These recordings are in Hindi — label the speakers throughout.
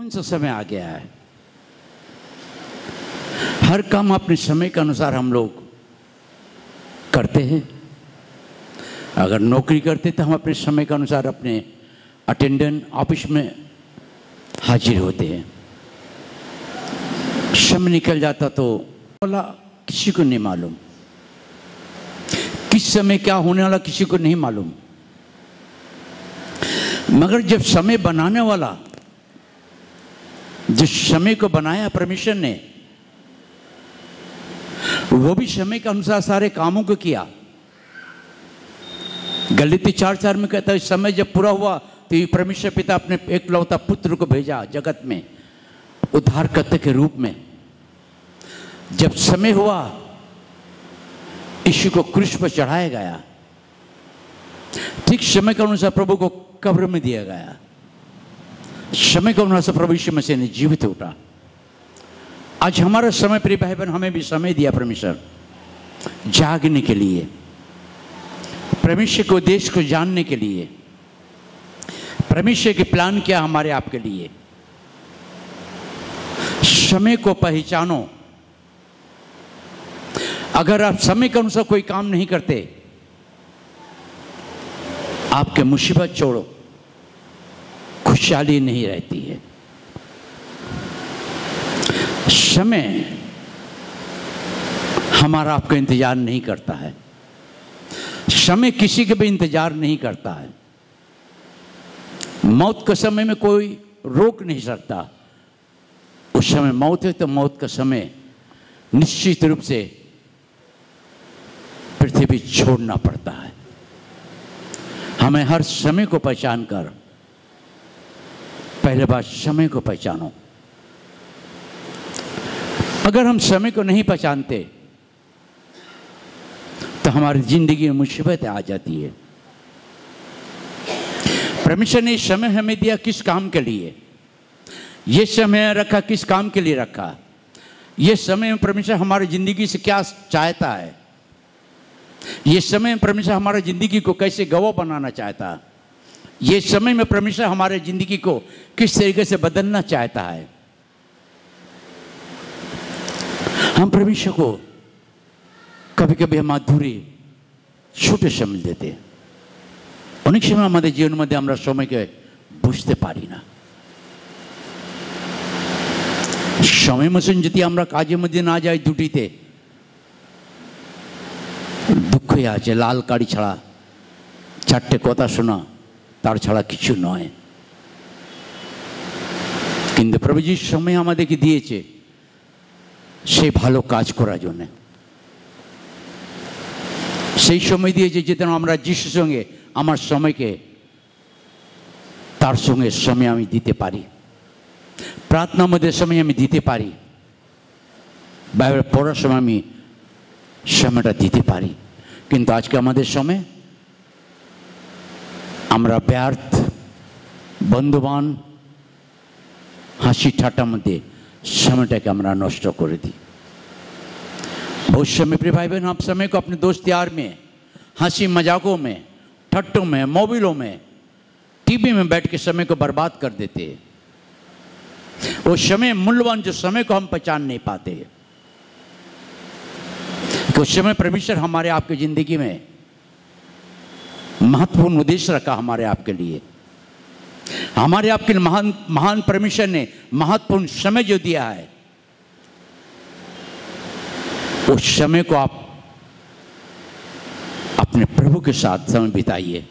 Speaker 1: कौन सा समय आ गया है। हर काम अपने समय के अनुसार हम लोग करते हैं। अगर नौकरी करते तो हम अपने समय के अनुसार अपने अटेंडेंट ऑफिस में हाजिर होते हैं। समय निकल जाता तो बोला किसी को नहीं मालूम, किस समय क्या होने वाला किसी को नहीं मालूम। मगर जब समय बनाने वाला, जिस समय को बनाया परमेश्वर ने, वो भी समय के अनुसार सारे कामों को किया। गलीती 4:4 में कहता है समय जब पूरा हुआ तो परमेश्वर पिता अपने एकलौता पुत्र को भेजा जगत में उद्धारकर्ता के रूप में। जब समय हुआ यीशु को क्रूस पर चढ़ाया गया, ठीक समय के अनुसार प्रभु को कब्र में दिया गया। समय के अनुसार प्रभु यीशु मसीह ने जीवित उठा। आज हमारा समय, प्रिय भाई बहन, हमें भी समय दिया परमेश्वर जागने के लिए, परमेश्वर के उद्देश्य को जानने के लिए। परमेश्वर के प्लान क्या हमारे आपके लिए। समय को पहचानो। अगर आप समय के अनुसार कोई काम नहीं करते, आपके मुसीबत छोड़ो, खुशहाली नहीं रहती है। समय हमारा आपका इंतजार नहीं करता है। समय किसी के भी इंतजार नहीं करता है। मौत के समय में कोई रोक नहीं सकता। उस समय मौत है तो मौत का समय निश्चित रूप से पृथ्वी छोड़ना पड़ता है। हमें हर समय को पहचान कर, पहले बात समय को पहचानो। अगर हम समय को नहीं पहचानते तो हमारी जिंदगी में मुसीबतें आ जाती है। परमेश्वर ने समय हमें दिया किस काम के लिए, ये समय रखा किस काम के लिए रखा, ये समय में परमेश्वर हमारी जिंदगी से क्या चाहता है, ये समय में परमेश्वर हमारी जिंदगी को कैसे गवाह बनाना चाहता है, ये समय में परमेश्वर हमारे जिंदगी को किस तरीके से बदलना चाहता है। हम परमेश्वर को कभी कभी हम अधूरी छोटे समझ देते हैं। अनेक समय हमारे जीवन में আমরা সময়কে বুঝতে পারি না। সময় মতন যদি আমরা কাজের মধ্যে না যাই দুটিতে, দুঃখই আছে। লাল কারি ছাড়া, চারটে কথা শোনা, তার ছাড়া কিছু নয়। কিন্তু প্রভু যিশু সময় আমাদেরকে দিয়েছে সেই ভালো কাজ করার জন্য। সেই সময় দিয়েছে যেন আমরা যিশুর সঙ্গে আমার সময়কে তার সঙ্গে সময় আমি দিতে পারি, প্রার্থনার মধ্যে সময় আমি দিতে পারি, বাইবেল পড়ার সময় আমি সময়টা দিতে পারি। কিন্তু আজকে আমাদের সময় আমরা ব্যর্থ, বন্ধুবান, হাসি ঠাট্টার মধ্যে সময়টাকে আমরা নষ্ট করে দিই। बहुत समय प्रिय भाई बहन, आप समय को अपने दोस्त यार में, हंसी मजाकों में, ठट्टों में, मोबाइलों में, टीवी में बैठ के समय को बर्बाद कर देते हैं। वो समय मूल्यवान जो समय को हम पहचान नहीं पाते। उस समय परमेश्वर हमारे आपके जिंदगी में महत्वपूर्ण उद्देश्य रखा हमारे आपके लिए। हमारे आपके महान महान परमेश्वर ने महत्वपूर्ण समय जो दिया है, उस समय को आप अपने प्रभु के साथ समय बिताइए।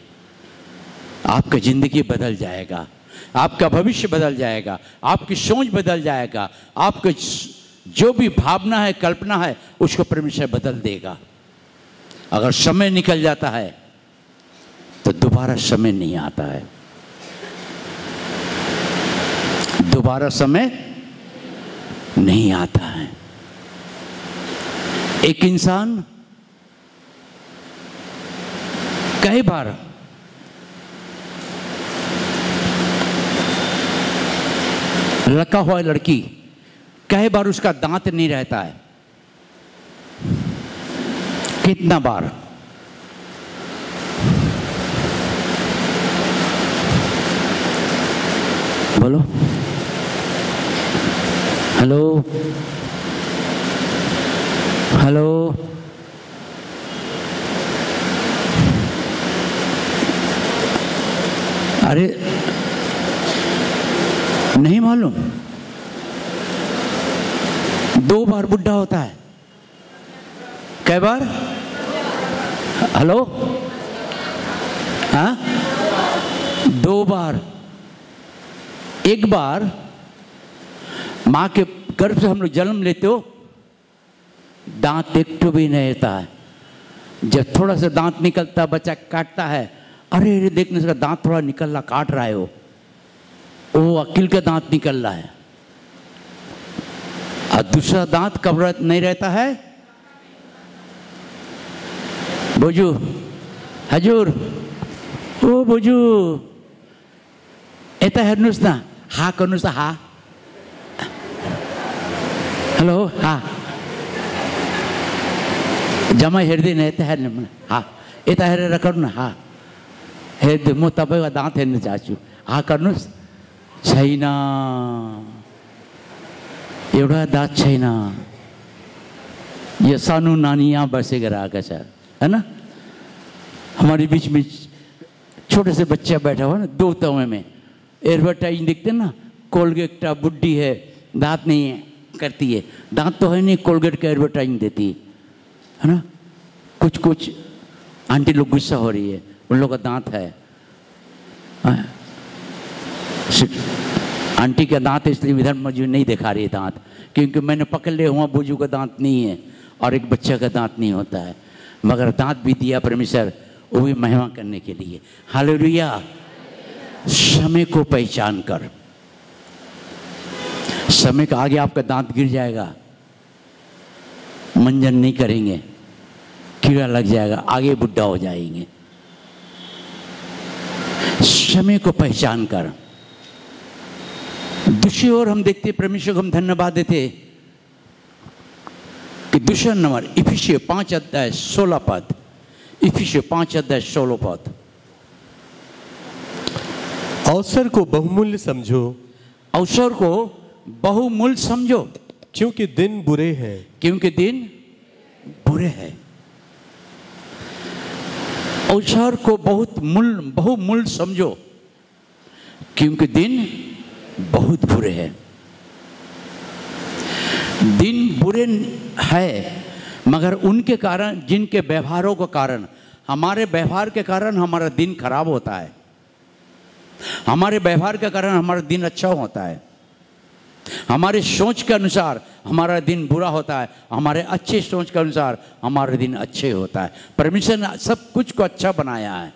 Speaker 1: आपका जिंदगी बदल जाएगा, आपका भविष्य बदल जाएगा, आपकी सोच बदल जाएगा, आपका जो भी भावना है, कल्पना है, उसको परमेश्वर बदल देगा। अगर समय निकल जाता है तो दोबारा समय नहीं आता है। दोबारा समय नहीं आता है। एक इंसान कई बार लड़का हुआ लड़की, कई बार उसका दांत नहीं रहता है। कितना बार? बोलो। हेलो हेलो, अरे नहीं मालूम, 2 बार बुढ़ा होता है। कै बार? हेलो, हाँ, 2 बार। एक बार माँ के गर्भ से हम लोग जन्म लेते हो, दांत एक तो भी नहीं रहता है। जब थोड़ा सा दांत निकलता बच्चा काटता है, अरे अरे देखने से दांत थोड़ा निकल रहा, काट रहा है वो अकील का दांत निकल रहा है। और दूसरा दांत कब नहीं रहता है? बोजू, हजूर, ओ बोजू, एता है नुस्ना, हा को नुस्ना, हा, हेलो, हा, जमा हृदय नहीं है न, हा, एता है रखड़ ना, हा, हृदय मो तब दांत है न चाचू, हा करनुस, छैना, एवढा दांत छैना, ये सानू नानी यहाँ बसेगा रागा सर, है ना? हमारे बीच में छोटे से बच्चा बैठा हुआ ना, 2 तवे में एडवर्टाइज दिखते ना, कोलगेट का बुड्ढी है, दांत नहीं है, करती है, दांत तो है नहीं, कोलगेट का एडवर्टाइज देती है ना? कुछ कुछ आंटी लोग गुस्सा हो रही है, उन लोग का दांत है, आंटी का दांत इसलिए इधर मुझे नहीं दिखा रही है दांत, क्योंकि मैंने पकड़ लिया हुआ बुजू का दांत नहीं है और एक बच्चा का दांत नहीं होता है, मगर दांत भी दिया परमेश्वर, वो भी महिमा करने के लिए। हालेलुया। समय को पहचान कर, समय के आगे आपका दांत गिर जाएगा, मंजन नहीं करेंगे, कीड़ा लग जाएगा, आगे बुढ़ा हो जाएंगे। समय को पहचान कर। दूसरी ओर हम देखते परमेश्वर को हम धन्यवाद देते कि दूसरा नंबर इफिसियों 5 अध्याय 16 पद, इफिसियों 5 अध्याय 16 पद,
Speaker 2: अवसर को बहुमूल्य समझो,
Speaker 1: अवसर को बहुमूल्य समझो,
Speaker 2: क्योंकि दिन बुरे हैं,
Speaker 1: क्योंकि दिन बुरे हैं। अवसर को बहुमूल्य समझो, क्योंकि दिन बहुत बुरे हैं। दिन बुरे है, मगर उनके कारण, जिनके व्यवहारों के कारण, हमारे व्यवहार के कारण हमारा दिन खराब होता है, हमारे व्यवहार के कारण हमारा दिन अच्छा होता है, हमारे सोच के अनुसार हमारा दिन बुरा होता है, हमारे अच्छे सोच के अनुसार हमारा दिन अच्छे होता है। परमेश्वर ने सब कुछ को अच्छा बनाया है,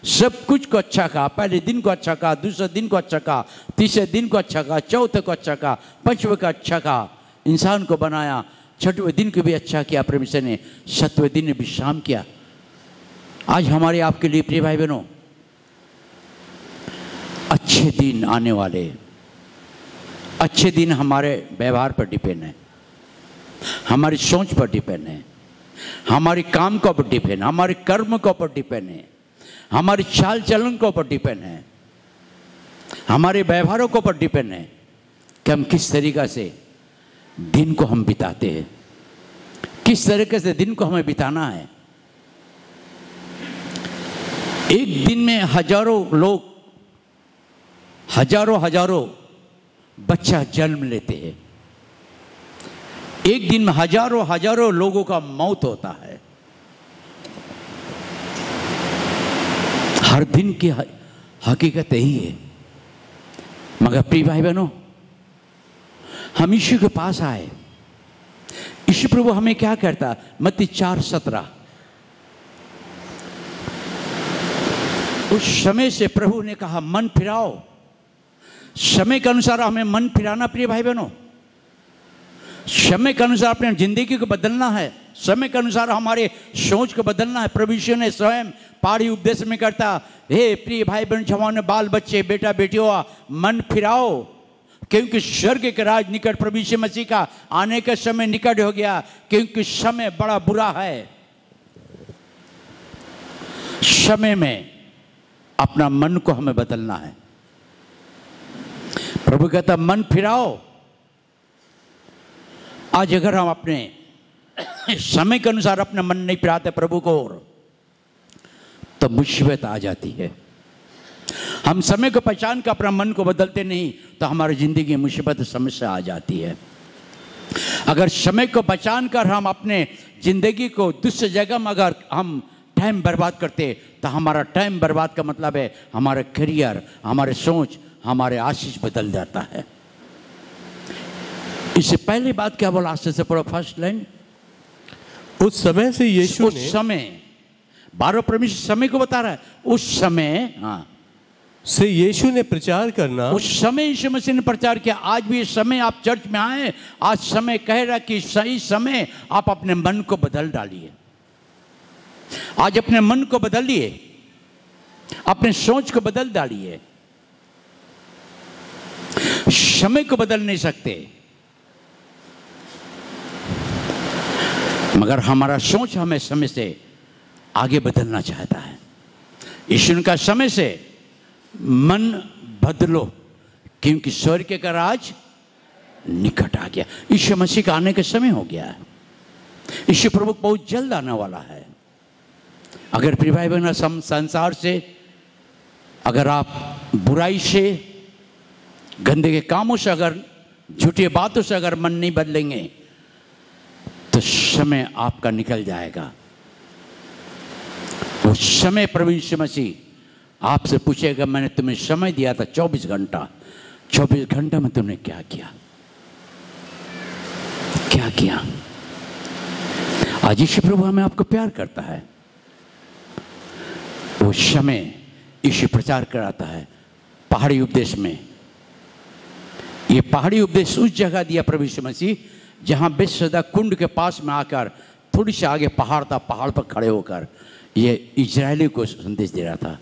Speaker 1: सब कुछ को अच्छा कहा, पहले दिन को अच्छा कहा, दूसरे दिन को अच्छा कहा, तीसरे दिन को अच्छा कहा, चौथे को अच्छा कहा, पांचवें को अच्छा कहा, इंसान को बनाया, छठवें दिन को भी अच्छा किया परमेश्वर ने, 7वें दिन ने विश्राम किया। आज हमारे आपके लिए प्रिय भाई बहनों, अच्छे दिन आने वाले, अच्छे दिन हमारे व्यवहार पर डिपेंड है, हमारी सोच पर डिपेंड है, हमारे काम के ऊपर डिपेंड, हमारे कर्म के ऊपर डिपेंड है, हमारी चाल चलन के ऊपर डिपेंड है, हमारे व्यवहारों के ऊपर डिपेंड है कि हम किस तरीका से दिन को हम बिताते हैं, किस तरीके से दिन को हमें बिताना है। एक दिन में हजारों लोग, हजारों बच्चा जन्म लेते हैं, एक दिन में हजारों लोगों का मौत होता है। हर दिन की हकीकत यही है। मगर प्रिय भाई बहनों, हम यीशु के पास आए, यीशु प्रभु हमें क्या कहता? मत्ती 4:17, उस समय से प्रभु ने कहा मन फिराओ। समय के अनुसार हमें मन फिराना प्रिय भाई बहनों, समय के अनुसार अपने जिंदगी को बदलना है, समय के अनुसार हमारे सोच को बदलना है। प्रभु यीशु ने स्वयं पहाड़ी उपदेश में करता, हे प्रिय भाई बहन, जवान बाल बच्चे, बेटा बेटियों, मन फिराओ, क्योंकि स्वर्ग के राज निकट, प्रभु यीशु मसीह का आने का समय निकट हो गया, क्योंकि समय बड़ा बुरा है। समय में अपना मन को हमें बदलना है। प्रभु कहता मन फिराओ, आज अगर हम अपने समय के अनुसार अपना मन नहीं फिराते प्रभु को तो मुसीबत आ जाती है। हम समय को पहचान कर अपना मन को बदलते नहीं तो हमारी जिंदगी में मुसीबत समस्या आ जाती है। अगर समय को पहचान कर हम अपने जिंदगी को दूसरी जगह में अगर हम टाइम बर्बाद करते तो हमारा टाइम बर्बाद का मतलब है हमारा करियर, हमारे सोच, हमारे आशीष बदल जाता है। इससे पहली बात क्या बोला, आस्ते से पढ़ो फर्स्ट लाइन।
Speaker 2: उस समय से यीशु
Speaker 1: उस समय 12 परमेश्वर समय को बता रहा है। उस समय
Speaker 2: से यीशु ने प्रचार करना,
Speaker 1: उस समय यीशु मसीह ने प्रचार किया। आज भी इस समय आप चर्च में आए, आज समय कह रहा कि सही समय आप अपने मन को बदल डालिए। आज अपने मन को बदलिए, अपने सोच को बदल डालिए। समय को बदल नहीं सकते मगर हमारा सोच हमें समय से आगे बदलना चाहता है। यीशु का समय से मन बदलो क्योंकि स्वर्ग का राज निकट आ गया। यीशु मसीह का आने का समय हो गया है। यीशु प्रभु बहुत जल्द आने वाला है। अगर प्रिय भाई बहन संसार से, अगर आप बुराई से, गंदे के कामों से, अगर झूठी बातों से अगर मन नहीं बदलेंगे तो समय आपका निकल जाएगा। उस समय प्रभु यीशु मसीह आपसे पूछेगा, मैंने तुम्हें समय दिया था 24 घंटा, 24 घंटे में तुमने क्या किया, क्या किया? आज यीशु प्रभु हमें आपको प्यार करता है। वो समय यीशु प्रचार कराता है पहाड़ी उपदेश में। ये पहाड़ी उपदेश उस जगह दिया प्रभु यीशु मसीह जहां बेसदा कुंड के पास में आकर, थोड़ी सी आगे पहाड़ था, पहाड़ पर खड़े होकर ये इजरायली को संदेश दे रहा था,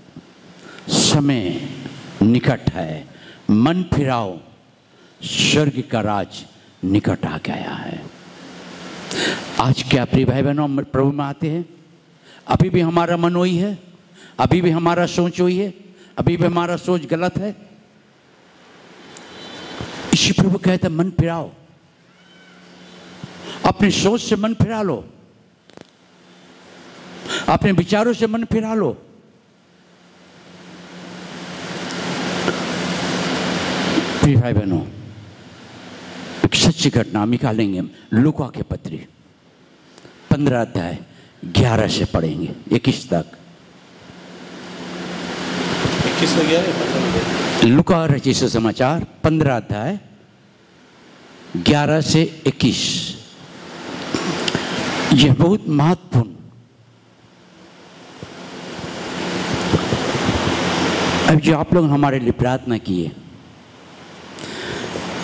Speaker 1: समय निकट है, मन फिराओ, स्वर्ग का राज निकट आ गया है। आज क्या प्रिय भाई बहनों प्रभु में आते हैं? अभी भी हमारा मन वही है, अभी भी हमारा सोच वही है, अभी भी हमारा सोच गलत है। इसी प्रभु कहते हैं मन फिराओ, अपनी सोच से मन फिरा लो, अपने विचारों से मन फिरा लो। प्रिय भाई बहनों, एक सच्ची घटना निकालेंगे। लूका के पत्री 15 अध्याय 11 से पढ़ेंगे 21 तक। लूका रचित समाचार 15 अध्याय 11 से 21। यह बहुत महत्वपूर्ण। अब जो आप लोग हमारे लिए प्रार्थना किए,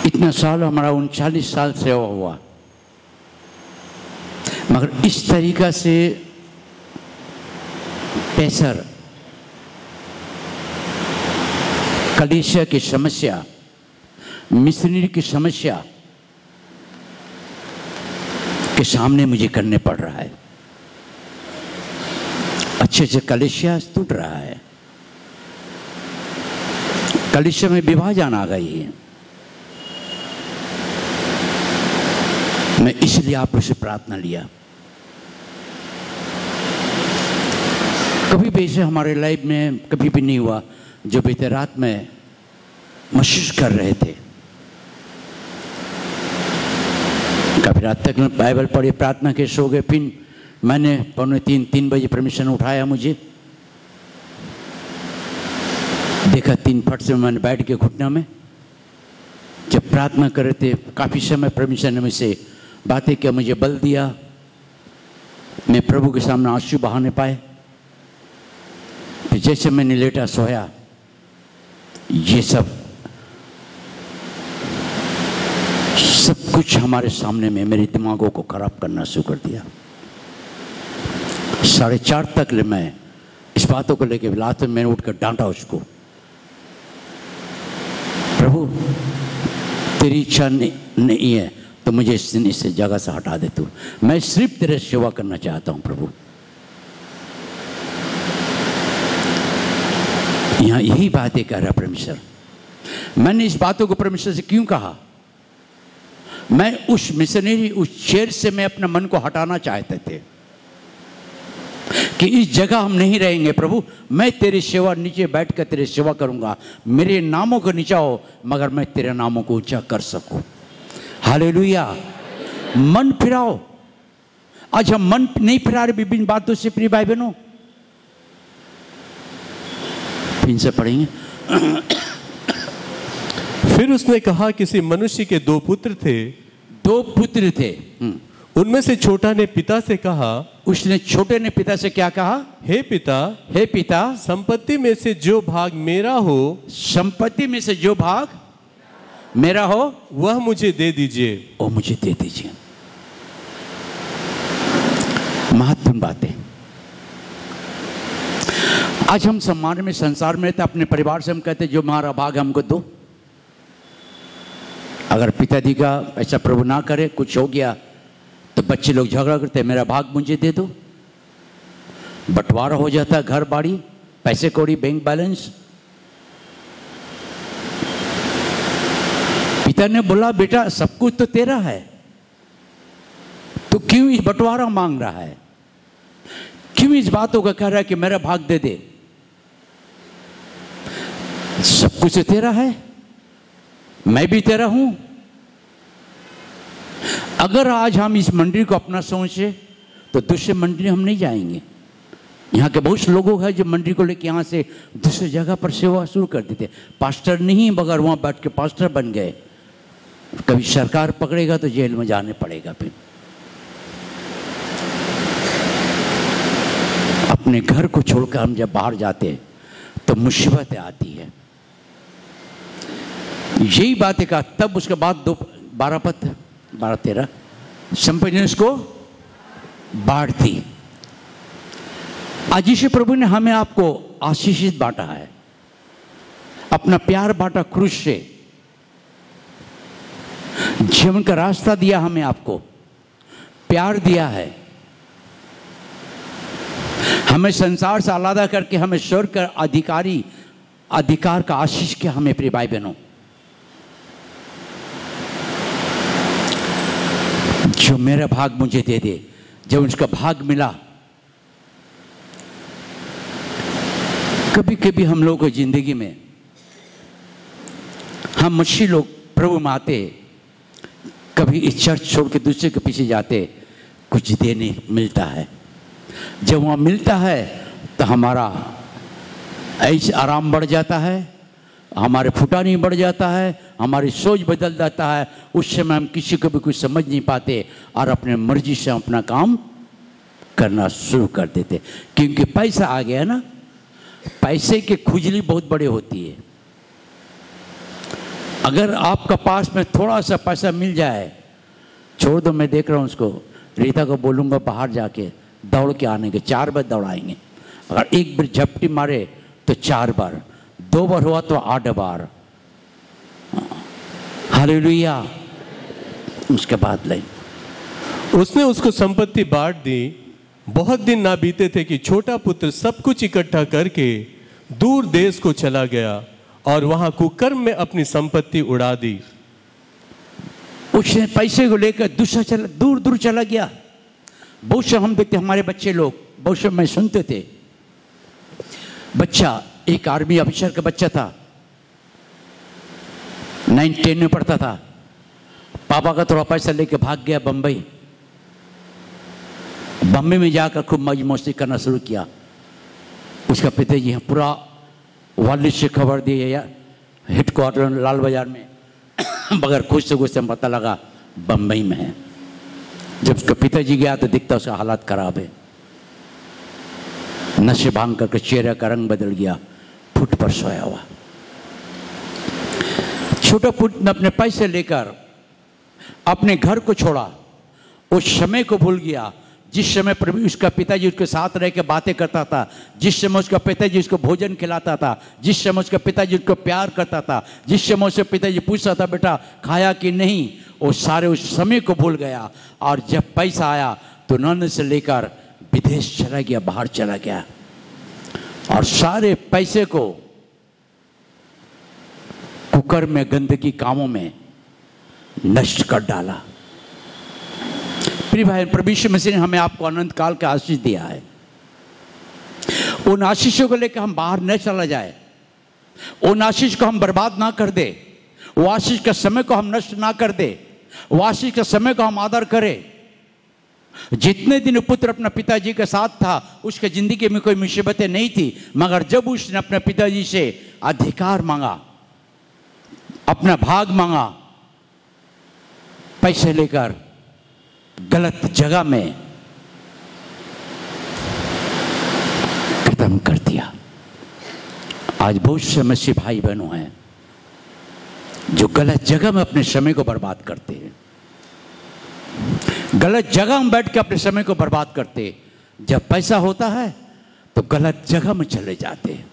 Speaker 1: इतना साल हमारा 39 साल सेवा हुआ, मगर इस तरीका से पैसर कलीसिया की समस्या, मिशनरी की समस्या के सामने मुझे करने पड़ रहा है। अच्छे से कलीसिया टूट रहा है, कलीसिया में विभाजन आ गई है। मैं इसलिए आप लोग से प्रार्थना लिया। कभी भी ऐसे हमारे लाइफ में कभी भी नहीं हुआ जो बीते रात में महसूस कर रहे थे। कभी रात तक मैं बाइबल पढ़ी, प्रार्थना के सो गए, फिर मैंने 2:45-3 बजे परमिशन उठाया, मुझे देखा 3 फट से मैंने बैठ के घुटना में जब प्रार्थना कर रहे थे, काफ़ी समय परमिशन ने मुझसे बातें किया, मुझे बल दिया, मैं प्रभु के सामने आंसू बहाने पाए। फिर जैसे मैंने लेटा सोया, ये सब कुछ हमारे सामने में मेरे दिमागों को खराब करना शुरू कर दिया। 4:30 तक मैं इस बातों को लेकर रात में मैंने उठकर डांटा उसको, प्रभु तेरी इच्छा नहीं है तो मुझे इस जगह से हटा दे तू, मैं सिर्फ तेरे सेवा करना चाहता हूं प्रभु। यहां यही बातें कह रहा परमेश्वर। मैंने इस बातों को परमेश्वर से क्यों कहा? मैं उस मिशनरी, उस चेयर से मैं अपने मन को हटाना चाहते थे कि इस जगह हम नहीं रहेंगे प्रभु, मैं तेरी सेवा नीचे बैठ कर तेरी सेवा करूंगा। मेरे नामों को नीचा हो मगर मैं तेरे नामों को ऊंचा कर सकूं। हालेलुया। मन फिराओ। आज हम मन नहीं फिरा रहे विभिन्न बातों से प्रिय भाई बहनों। फिर से पढ़ेंगे।
Speaker 2: फिर उसने कहा, किसी मनुष्य के 2 पुत्र थे।
Speaker 1: 2 पुत्र थे।
Speaker 2: उनमें से छोटा ने पिता से कहा,
Speaker 1: उसने छोटे ने पिता से क्या कहा?
Speaker 2: हे पिता,
Speaker 1: हे पिता,
Speaker 2: संपत्ति में से जो भाग मेरा हो,
Speaker 1: संपत्ति में से जो भाग मेरा हो
Speaker 2: वह मुझे दे दीजिए।
Speaker 1: वो मुझे दे दीजिए। महत्वपूर्ण बातें। आज हम सम्मान में संसार में रहते, अपने परिवार से हम कहते जो हमारा भाग हमको दो। अगर पिताजी का ऐसा प्रभु ना करे, कुछ हो गया तो बच्चे लोग झगड़ा करते, मेरा भाग मुझे दे दो। बंटवारा हो जाता है, घर बाड़ी, पैसे कौड़ी, बैंक बैलेंस। पिता ने बोला बेटा सब कुछ तो तेरा है, तो क्यों इस बंटवारा मांग रहा है? क्यों इस बातों का कह रहा है कि मेरा भाग दे दे? सब कुछ तेरा है, मैं भी तेरा हूं। अगर आज हम इस मंदिर को अपना सोचे तो दूसरे मंदिर हम नहीं जाएंगे। यहाँ के बहुत से लोग हैं जो मंदिर को लेकर यहाँ से दूसरी जगह पर सेवा शुरू कर देते। पास्टर नहीं मगर वहाँ बैठ के पास्टर बन गए। कभी सरकार पकड़ेगा तो जेल में जाने पड़ेगा। फिर अपने घर को छोड़कर हम जब बाहर जाते हैं तो मुसीबतें आती है। यही बात है। तब उसके बाद 12 पद 12-13 संपत्ति ने उसको बांट दी। आज यीशु प्रभु ने हमें आपको आशीषित बांटा है, अपना प्यार बांटा क्रूस से, जीवन का रास्ता दिया हमें, आपको प्यार दिया है, हमें संसार से अलग करके हमें स्वर्ग का अधिकार का आशीष किया हमें। प्रिय भाई बहनों, जो मेरा भाग मुझे दे दे। जब उसका भाग मिला, कभी कभी हम लोगों को जिंदगी में हम मछली लोग प्रभु में आते, कभी इस चर्च छोड़ के दूसरे के पीछे जाते, कुछ देने मिलता है। जब वहाँ मिलता है तो हमारा ऐश आराम बढ़ जाता है, हमारे फुटानी बढ़ जाता है, हमारी सोच बदल जाता है। उस समय हम किसी को भी कुछ समझ नहीं पाते और अपने मर्जी से अपना काम करना शुरू कर देते, क्योंकि पैसा आ गया ना। पैसे की खुजली बहुत बड़ी होती है। अगर आपका पास में थोड़ा सा पैसा मिल जाए, छोड़ दो, मैं देख रहा हूँ उसको, रीता को बोलूँगा बाहर जाके दौड़ के आने के, 4 बार दौड़ाएंगे। अगर एक बार झपटी मारे तो 4 बार, 2 बार हुआ तो 8 बार। हालेलुया। उसके बाद ले
Speaker 2: उसने उसको संपत्ति बांट दी। बहुत दिन ना बीते थे कि छोटा पुत्र सब कुछ इकट्ठा करके दूर देश को चला गया और वहां कुकर्म में अपनी संपत्ति उड़ा दी।
Speaker 1: उसने पैसे को लेकर दूर दूर चला गया। बहुत से हम देखते, हमारे बच्चे लोग, बहुत से मैं सुनते थे, बच्चा एक आर्मी अफसर का बच्चा था, 9-10 में पढ़ता था, पापा का थोड़ा पैसा लेके भाग गया बम्बई। बम्बई में जाकर खूब मौज मस्ती करना शुरू किया। उसका पिताजी पूरा वर्ल्ड से खबर दी है यार, हेडक्वार्टर लाल बाजार में, मगर कुछ से कुछ पता लगा बम्बई में है। जब उसका पिताजी गया तो दिखता उसका हालात खराब है, नशे भांग करके चेहरे का रंग बदल गया, फुट पर सोया हुआ। छोटा पुत्र ने अपने पैसे लेकर अपने घर को छोड़ा, उस समय को भूल गया जिस समय प्रभु उसका पिताजी उसके साथ रह के बातें करता था, जिस समय उसका पिताजी उसको भोजन खिलाता था, जिस समय उसका पिताजी उसको प्यार करता था, जिस समय उसके पिताजी पूछता था बेटा खाया कि नहीं, वो सारे उस समय को भूल गया। और जब पैसा आया तो नन्द से लेकर विदेश चला गया, बाहर चला गया, और सारे पैसे को कुकर में गंदगी कामों में नष्ट कर डाला। प्रिय भाई, प्रभु यीशु मसीह ने हमें आपको अनंत काल का आशीष दिया है। उन आशीषों को लेकर हम बाहर न चला जाए, उन आशीष को हम बर्बाद ना कर दे, वो आशीष के समय को हम नष्ट ना कर दे, वो आशीष के समय को हम आदर करें। जितने दिन पुत्र अपने पिताजी के साथ था, उसके जिंदगी में कोई मुसीबतें नहीं थी, मगर जब उसने अपने पिताजी से अधिकार मांगा, अपना भाग मांगा, पैसे लेकर गलत जगह में खत्म कर दिया। आज बहुत से मसीह भाई बहनों हैं जो गलत जगह में अपने समय को बर्बाद करते हैं, गलत जगह में बैठ के अपने समय को बर्बाद करते हैं। जब पैसा होता है तो गलत जगह में चले जाते हैं।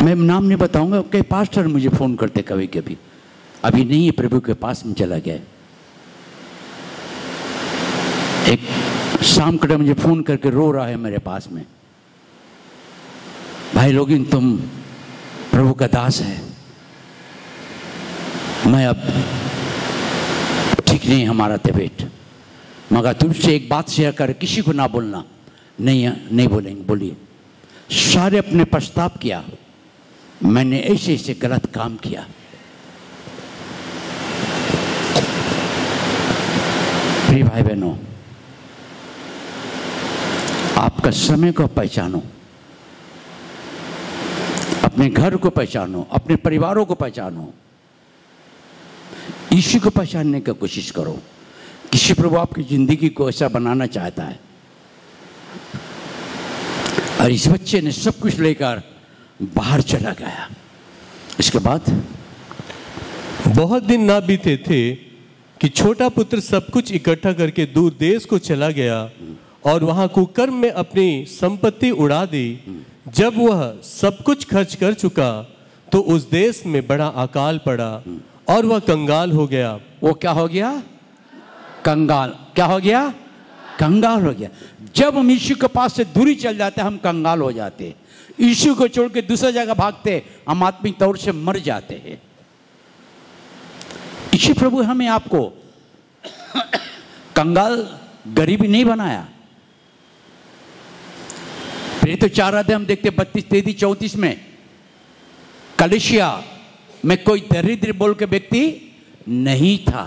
Speaker 1: मैं नाम नहीं बताऊंगा, कई पास्टर मुझे फोन करते कभी कभी, अभी नहीं है, प्रभु के पास में चला गया। एक शाम के मुझे फोन करके रो रहा है मेरे पास में, भाई लोगिन तुम प्रभु का दास है, मैं अब ठीक नहीं हमारा तबीयत, मगर तुमसे एक बात शेयर कर, किसी को ना बोलना। नहीं बोलेंगे। बोलिए। सारे अपने पछतावा किया, मैंने ऐसे ऐसे गलत काम किया। प्रिय भाई बहनों, आपका समय को पहचानो, अपने घर को पहचानो, अपने परिवारों को पहचानो, यीशु को पहचानने की कोशिश करो। किसी प्रभु आपकी जिंदगी को ऐसा बनाना चाहता है। और इस बच्चे ने सब कुछ लेकर बाहर चला गया। इसके बाद
Speaker 2: बहुत दिन ना बीते थे कि छोटा पुत्र सब कुछ इकट्ठा करके दूर देश को चला गया और वहां कुकर्म में अपनी संपत्ति उड़ा दी। जब वह सब कुछ खर्च कर चुका तो उस देश में बड़ा अकाल पड़ा और वह कंगाल हो गया।
Speaker 1: वो क्या हो गया? कंगाल। क्या हो गया? कंगाल हो गया। जब हम यीशु के पास से दूरी चल जाते हैं, हम कंगाल हो जाते हैं। यीशु को छोड़ के दूसरी जगह भागते, हम आत्मिक तौर से मर जाते हैं। यीशु प्रभु हमें आपको कंगाल गरीबी नहीं बनाया। फिर तो 4 अध्याय हम देखते 32, 33, 34 में कलीसिया में कोई दरिद्र बोल के व्यक्ति नहीं था,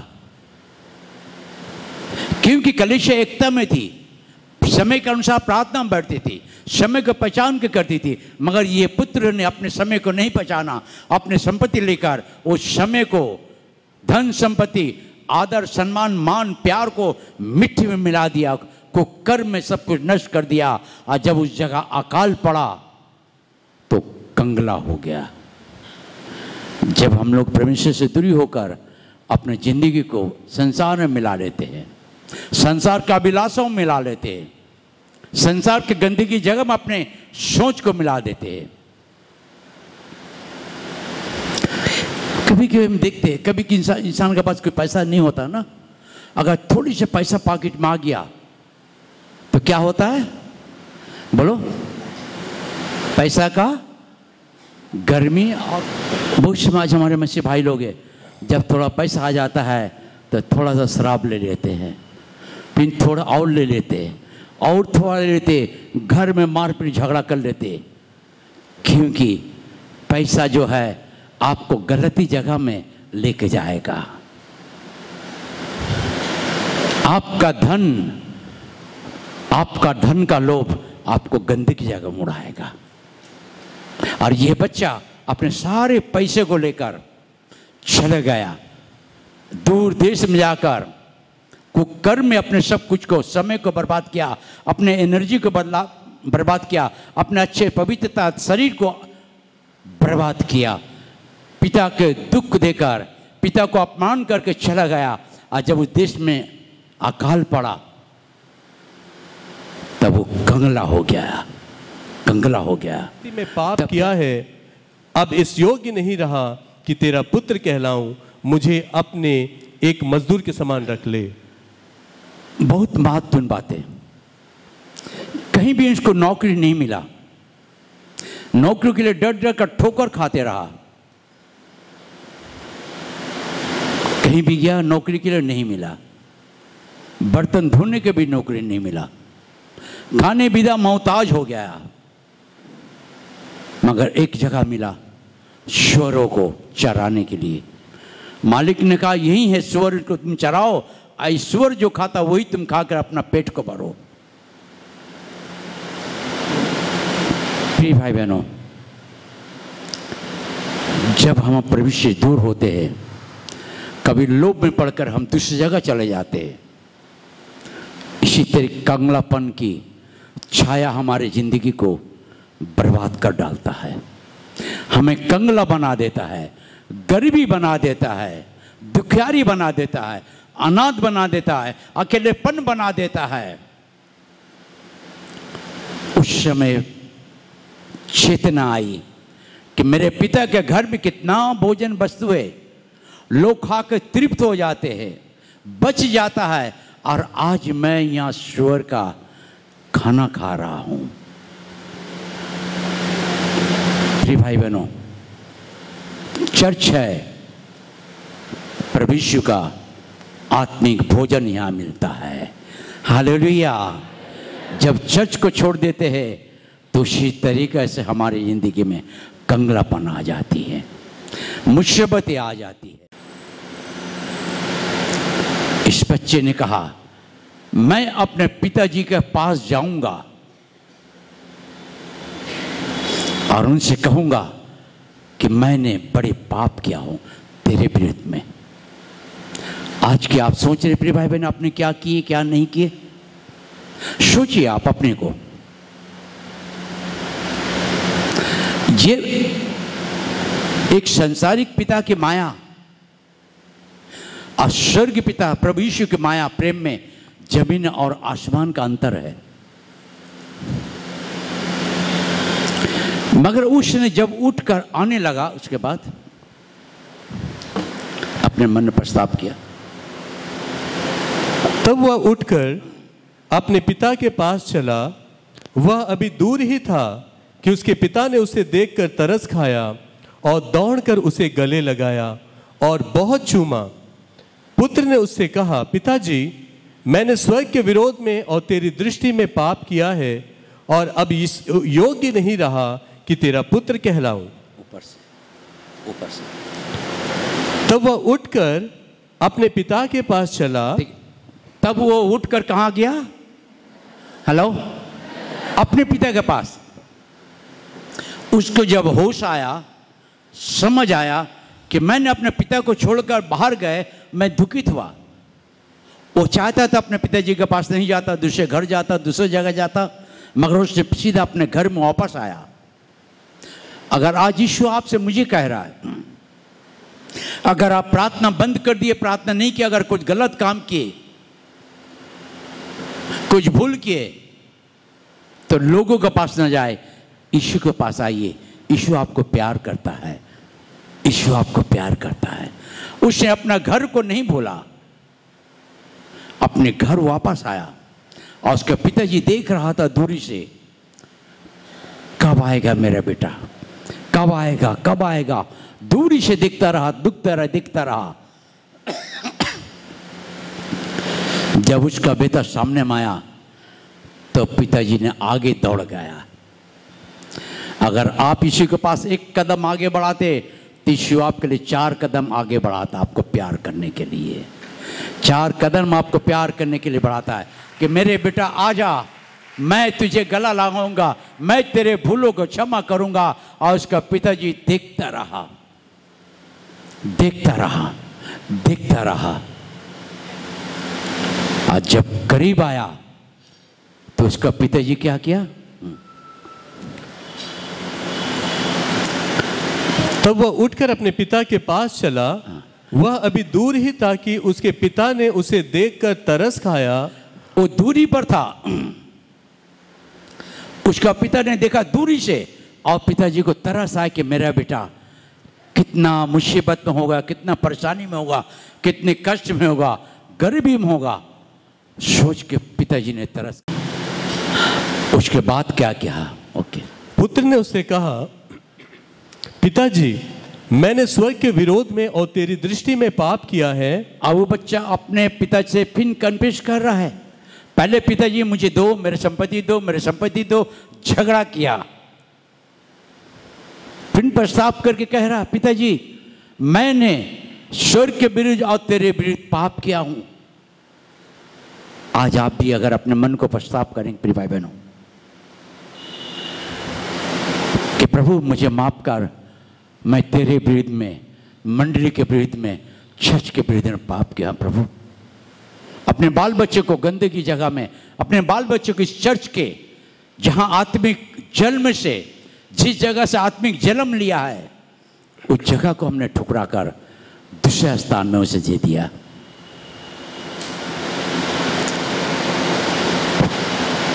Speaker 1: क्योंकि कलीसिया एकता में थी, समय के अनुसार प्रार्थना में बैठती थी, समय को पहचान के करती थी। मगर ये पुत्र ने अपने समय को नहीं पहचाना, अपने संपत्ति लेकर उस समय को, धन संपत्ति, आदर, सम्मान, मान, प्यार को मिट्टी में मिला दिया, कुकर्म में सब कुछ नष्ट कर दिया। और जब उस जगह अकाल पड़ा तो कंगला हो गया। जब हम लोग परमेश्वर से दूरी होकर अपने जिंदगी को संसार में मिला लेते हैं, संसार का अभिलाषों में मिला लेते हैं, संसार के गंदगी जगह में अपने सोच को मिला देते हैं। कभी कभी हम देखते हैं, कभी कि इंसान के पास कोई पैसा नहीं होता ना, अगर थोड़ी सी पैसा पॉकेट में आ गया तो क्या होता है? बोलो। पैसा का गर्मी। और बहुत समाज हमारे मसीह भाई लोग हैं, जब थोड़ा पैसा आ जाता है तो थोड़ा सा शराब ले लेते हैं, फिर थोड़ा और ले लेते हैं, और थोड़ा ले लेते, घर में मारपीट झगड़ा कर लेते, क्योंकि पैसा जो है आपको गलती जगह में लेके जाएगा। आपका धन का लोभ आपको गंदगी जगह में उड़ाएगा। और यह बच्चा अपने सारे पैसे को लेकर चले गया, दूर देश में जाकर कुकर्म में अपने सब कुछ को, समय को बर्बाद किया, अपने एनर्जी को बर्बाद किया, अपने अच्छे पवित्रता शरीर को बर्बाद किया, पिता के दुख देकर, पिता को अपमान करके चला गया। और जब उस देश में अकाल पड़ा तब वो कंगला हो गया, कंगला हो गया।
Speaker 2: मैं पाप किया है, अब इस योग्य नहीं रहा कि तेरा पुत्र कहलाऊं, मुझे अपने एक मजदूर के समान रख ले।
Speaker 1: बहुत महत्वपूर्ण बातें। कहीं भी इसको नौकरी नहीं मिला, नौकरी के लिए डर डर कर ठोकर खाते रहा। कहीं भी गया नौकरी के लिए नहीं मिला, बर्तन धोने के भी नौकरी नहीं मिला, खाने पीने मोहताज हो गया। मगर एक जगह मिला, सुअरों को चराने के लिए। मालिक ने कहा यही है सुअर को तुम चराओ, आई सुअर जो खाता वही तुम खाकर अपना पेट को भरो। प्रिय भाई बहनों, जब हम प्रभु से दूर होते हैं, कभी लोभ में पड़कर हम दूसरी जगह चले जाते हैं, इसी तरह कंगलापन की छाया हमारी जिंदगी को बर्बाद कर डालता है, हमें कंगला बना देता है, गरीबी बना देता है, दुखियारी बना देता है, अनाथ बना देता है, अकेलेपन बना देता है। उस समय चेतना आई कि मेरे पिता के घर में कितना भोजन वस्तु है, लोग खाकर तृप्त हो जाते हैं, बच जाता है, और आज मैं यहाँ सुअर का खाना खा रहा हूं। प्रिय भाई बहनों, चर्च है, प्रभु यीशु का आत्मिक भोजन यहाँ मिलता है। हालेलुया। जब चर्च को छोड़ देते हैं तो उसी तरीके से हमारी जिंदगी में कंगलापन आ जाती है, मुसीबतें आ जाती है। इस बच्चे ने कहा मैं अपने पिताजी के पास जाऊंगा और उनसे कहूंगा कि मैंने बड़े पाप किया हूं तेरे विरुद्ध में। आज की आप सोच रहे प्रिय भाई बहन, आपने क्या किए क्या नहीं किए? सोचिए आप अपने को। ये एक संसारिक पिता की माया और स्वर्ग पिता प्रभु यीशु की माया प्रेम में जमीन और आसमान का अंतर है। मगर उसने जब उठकर आने लगा, उसके बाद अपने मन में प्रस्ताव किया।
Speaker 2: तब वह उठकर अपने पिता के पास चला। वह अभी दूर ही था कि उसके पिता ने उसे देखकर तरस खाया और दौड़कर उसे गले लगाया और बहुत चूमा। पुत्र ने उससे कहा, पिताजी, मैंने स्वर्ग के विरोध में और तेरी दृष्टि में पाप किया है और अब इस योग्य नहीं रहा कि तेरा पुत्र कहलाऊं। ऊपर से तब वह उठकर अपने पिता के पास चला।
Speaker 1: तब वो उठकर कहाँ गया? हेलो, अपने पिता के पास। उसको जब होश आया, समझ आया कि मैंने अपने पिता को छोड़कर बाहर गए, मैं दुखित हुआ। वो चाहता था अपने पिताजी के पास नहीं जाता, दूसरे घर जाता, दूसरी जगह जाता, मगर उससे सीधा अपने घर में वापस आया। अगर आज यीशु आपसे मुझे कह रहा है, अगर आप प्रार्थना बंद कर दिए, प्रार्थना नहीं किया, अगर कुछ गलत काम किए, कुछ भूल किए, तो लोगों के पास न जाए, यीशु के पास आइए। यीशु आपको प्यार करता है, यीशु आपको प्यार करता है। उसने अपना घर को नहीं भूला, अपने घर वापस आया और उसके पिताजी देख रहा था दूरी से, कब आएगा मेरा बेटा, कब आएगा, कब आएगा। दूरी से दिखता रहा, दिखता रहा। जब उसका बेटा सामने में आया तो पिताजी ने आगे दौड़ गया। अगर आप यीशु के पास एक कदम आगे बढ़ाते तो यीशु आपके लिए 4 कदम आगे बढ़ाता, आपको प्यार करने के लिए। 4 कदम आपको प्यार करने के लिए बढ़ाता है कि मेरे बेटा आ जा, मैं तुझे गला लगाऊंगा, मैं तेरे भूलों को क्षमा करूंगा। और उसका पिताजी देखता रहा, देखता रहा, देखता रहा। आज जब करीब आया तो उसका पिताजी क्या किया?
Speaker 2: तब वह उठकर अपने पिता के पास चला। वह अभी दूर ही था कि उसके पिता ने उसे देखकर तरस खाया।
Speaker 1: वो दूरी पर था, उसका पिता ने देखा दूरी से और पिताजी को तरस आया कि मेरा बेटा कितना मुसीबत में होगा, कितना परेशानी में होगा, कितने कष्ट में होगा, गरीबी में होगा। सोच के पिताजी ने तरस। उसके बाद क्या किया? ओके,
Speaker 2: पुत्र ने उससे कहा, पिताजी, मैंने स्वर्ग के विरोध में और तेरी दृष्टि में पाप किया है।
Speaker 1: अब वो बच्चा अपने पिता से फिर कन्फेस कर रहा है। पहले पिताजी मुझे दो, मेरे संपत्ति दो, मेरे संपत्ति दो, झगड़ा किया। फिर प्रस्ताव करके कह रहा, पिताजी मैंने स्वर्ग के विरुद्ध और तेरे विरुद्ध पाप किया हूं। आज आप भी अगर अपने मन को पश्चाताप करेंगे प्रिय भाई बहनों कि प्रभु मुझे माफ कर, मैं तेरे विरुद्ध में, मंडली के विरुद्ध में, चर्च के विरुद्ध में पाप किया। प्रभु अपने बाल बच्चे को गंदगी जगह में, अपने बाल बच्चे को इस चर्च के जहां आत्मिक जन्म से, जिस जगह से आत्मिक जन्म लिया है, उस जगह को हमने ठुकरा कर दूसरे स्थान में उसे दे दिया।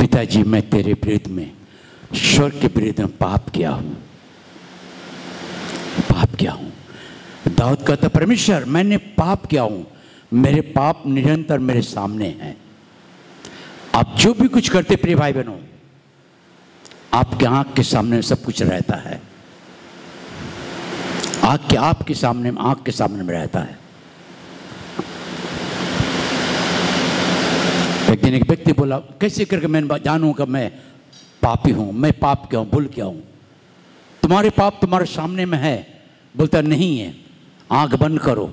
Speaker 1: पिताजी मैं तेरे विरुद्ध में, स्वर्ग के विरुद्ध में पाप किया हूं, पाप किया हूं। दाऊद कहता, परमेश्वर मैंने पाप किया हूं, मेरे पाप निरंतर मेरे सामने हैं। आप जो भी कुछ करते प्रिय भाई बहनों, आपके आंख के सामने सब कुछ रहता है। आपके सामने, आंख के सामने में रहता है। एक दिन एक व्यक्ति बोला, कैसे करके मैं जानूं कि मैं पापी हूं, मैं पाप किया हूं, भूल किया हूं? तुम्हारे पाप तुम्हारे सामने में है। बोलता नहीं है, आंख बंद करो।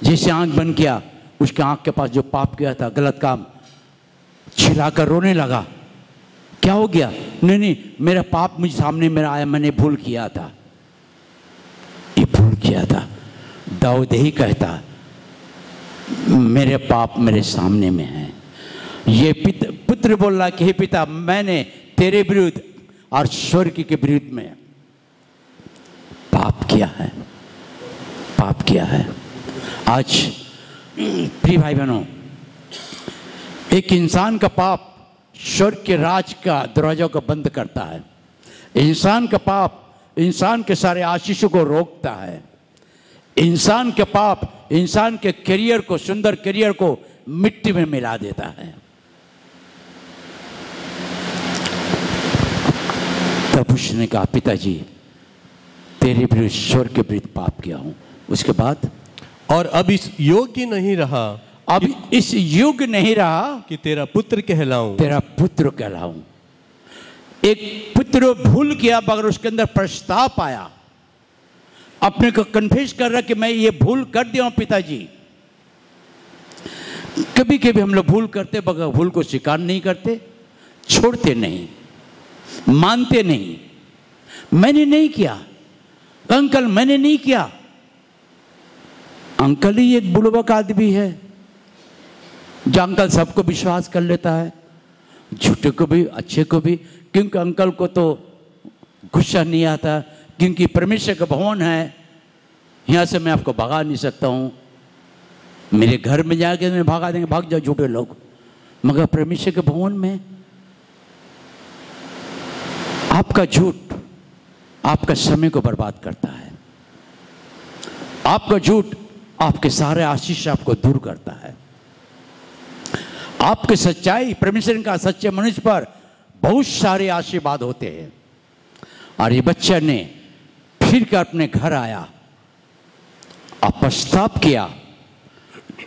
Speaker 1: जैसे आंख बंद किया, उसके आंख के पास जो पाप किया था, गलत काम, छिलाकर रोने लगा। क्या हो गया? नहीं, मेरा पाप मुझे सामने मेरा आया, मैंने भूल किया था, ये भूल किया था। दाऊद ही कहता, मेरे पाप मेरे सामने में हैं। ये पुत्र बोल रहा कि हे पिता, मैंने तेरे विरुद्ध और स्वर्ग के विरुद्ध में पाप किया है, पाप किया है। आज प्रिय भाई बहनों, एक इंसान का पाप स्वर्ग के राज का दरवाजा को बंद करता है। इंसान का पाप इंसान के सारे आशीषों को रोकता है। इंसान के पाप इंसान के करियर को, सुंदर करियर को मिट्टी में मिला देता है। तब उसने कहा, पिताजी तेरे विरुद्ध स्वर्ग के विरुद्ध पाप किया हूं। उसके बाद,
Speaker 2: और अब इस योग्य नहीं रहा,
Speaker 1: अब इस युग नहीं रहा
Speaker 2: कि तेरा पुत्र कहलाऊं,
Speaker 1: तेरा पुत्र कहलाऊं। एक पुत्र भूल किया, मगर उसके अंदर पछतावा आया, अपने को कन्फेस कर रहा कि मैं ये भूल कर दिया हूं पिताजी। कभी कभी हम लोग भूल करते, मगर भूल को स्वीकार नहीं करते, छोड़ते नहीं, मानते नहीं। मैंने नहीं किया अंकल, मैंने नहीं किया। अंकल ही एक बुड़बक आदमी है जो अंकल सबको विश्वास कर लेता है, झूठे को भी अच्छे को भी, क्योंकि अंकल को तो गुस्सा नहीं आता, क्योंकि परमेश्वर का भवन है, यहाँ से मैं आपको भगा नहीं सकता हूँ। मेरे घर में जाके मैं भगा देंगे, भाग जाओ झूठे लोग। मगर परमेश्वर के भवन में आपका झूठ आपका समय को बर्बाद करता है। आपका झूठ आपके सारे आशीष आपको दूर करता है। आपके सच्चाई, परमेश्वर का सच्चे मनुष्य पर बहुत सारे आशीर्वाद होते हैं। और ये बच्चा ने फिर कर अपने घर आया, पश्चाताप किया,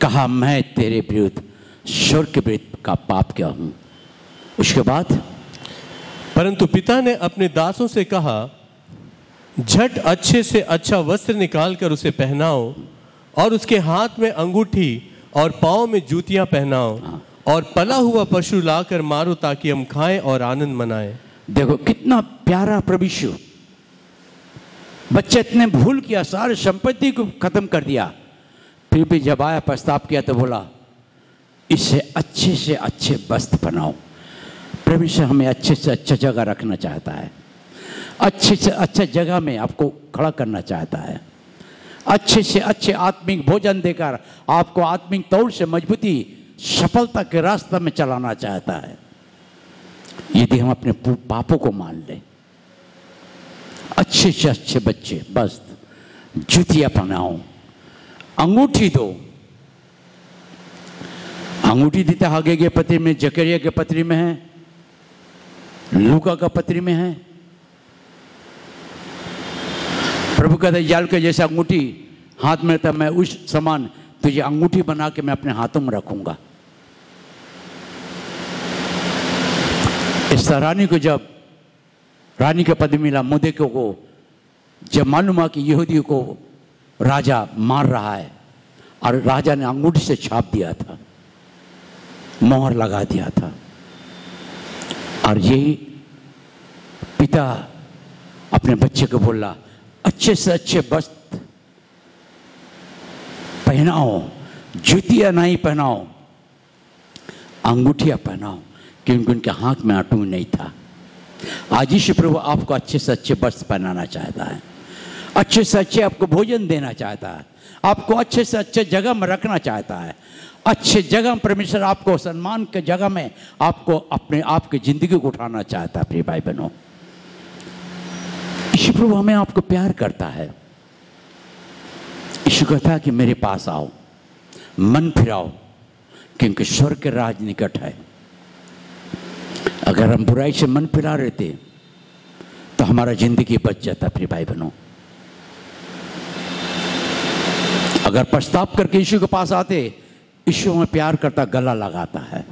Speaker 1: कहा मैं तेरे विरुद्ध स्वर्ग के विरुद्ध का पाप किया हूं। उसके बाद,
Speaker 2: परंतु पिता ने अपने दासों से कहा, झट अच्छे से अच्छा वस्त्र निकालकर उसे पहनाओ और उसके हाथ में अंगूठी और पांव में जूतियां पहनाओ और पला हुआ पशु लाकर मारो ताकि हम खाएं और आनंद मनाएं।
Speaker 1: देखो कितना प्यारा प्रभु यीशु। बच्चे इतने भूल किया, सारे संपत्ति को खत्म कर दिया, फिर भी जब आया पछतावा किया तो बोला इसे अच्छे से अच्छे वस्त्र पहनाओ। परमेश्वर हमें अच्छे से अच्छा जगह रखना चाहता है, अच्छे से अच्छा जगह में आपको खड़ा करना चाहता है, अच्छे से अच्छे आत्मिक भोजन देकर आपको आत्मिक तौर से मजबूती, सफलता के रास्ते में चलाना चाहता है। यदि हम अपने पापों को मान लें, अच्छे से अच्छे बच्चे वस्त्र, जूतियां पहनाओ, अंगूठी दो। अंगूठी देता आगे के पत्री में, जकरिया के पत्री में है, लूका का पत्री में है। प्रभु कहता है जाल के जैसे अंगूठी हाथ में था, मैं उस समान तुझे अंगूठी बना के मैं अपने हाथों में रखूंगा। इस रानी को जब रानी का पद मिला, मुर्देकाई को जब मालूम हुआ कि यहूदियों को राजा मार रहा है और राजा ने अंगूठी से छाप दिया था, मोहर लगा दिया था, और यही पिता अपने बच्चे को बोला अच्छे से अच्छे वस्त्र पहनाओ, जूतियां नहीं पहनाओ, अंगूठियां पहनाओ, क्योंकि उनके हाथ में आटू नहीं था। आज यीशु प्रभु आपको अच्छे से अच्छे वस्त्र पहनाना चाहता है, अच्छे से अच्छे आपको भोजन देना चाहता है, आपको अच्छे से अच्छे जगह में रखना चाहता है, अच्छे जगह में परमेश्वर आपको सम्मान के जगह में आपको अपने आप की जिंदगी को उठाना चाहता है। प्रिय भाई बहनों, यीशु प्रभु हमें आपको प्यार करता है। यीशु कहता है कि मेरे पास आओ, मन फिराओ, क्योंकि स्वर्ग के राज निकट है। अगर हम बुराई से मन फिरा रहे थे तो हमारा जिंदगी बच जाता। प्रिय भाई बहनों, अगर पछताप करके यीशु के पास आते, यीशु हमें प्यार करता, गला लगाता है।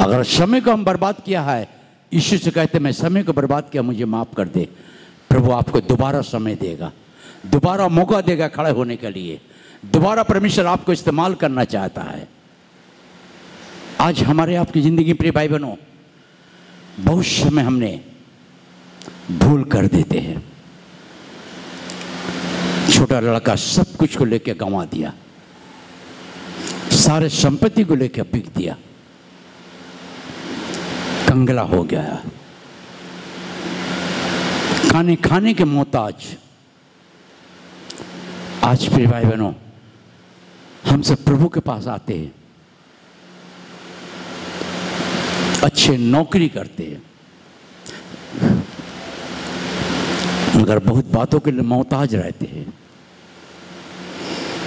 Speaker 1: अगर समय को हम बर्बाद किया है, यीशु से कहते मैं समय को बर्बाद किया, मुझे माफ कर दे। प्रभु आपको दोबारा समय देगा, दोबारा मौका देगा खड़े होने के लिए, दोबारा परमेश्वर आपको इस्तेमाल करना चाहता है। आज हमारे आपकी जिंदगी प्रिय भाई बहनों, बहुत समय हमने भूल कर देते हैं। छोटा लड़का सब कुछ को लेकर गंवा दिया, सारे संपत्ति को लेकर बिक दिया, कंगला हो गया, खाने के मोहताज। आज प्रिय भाई बहनों, हम सब प्रभु के पास आते हैं, अच्छे नौकरी करते हैं, मगर बहुत बातों के लिए मोहताज रहते हैं।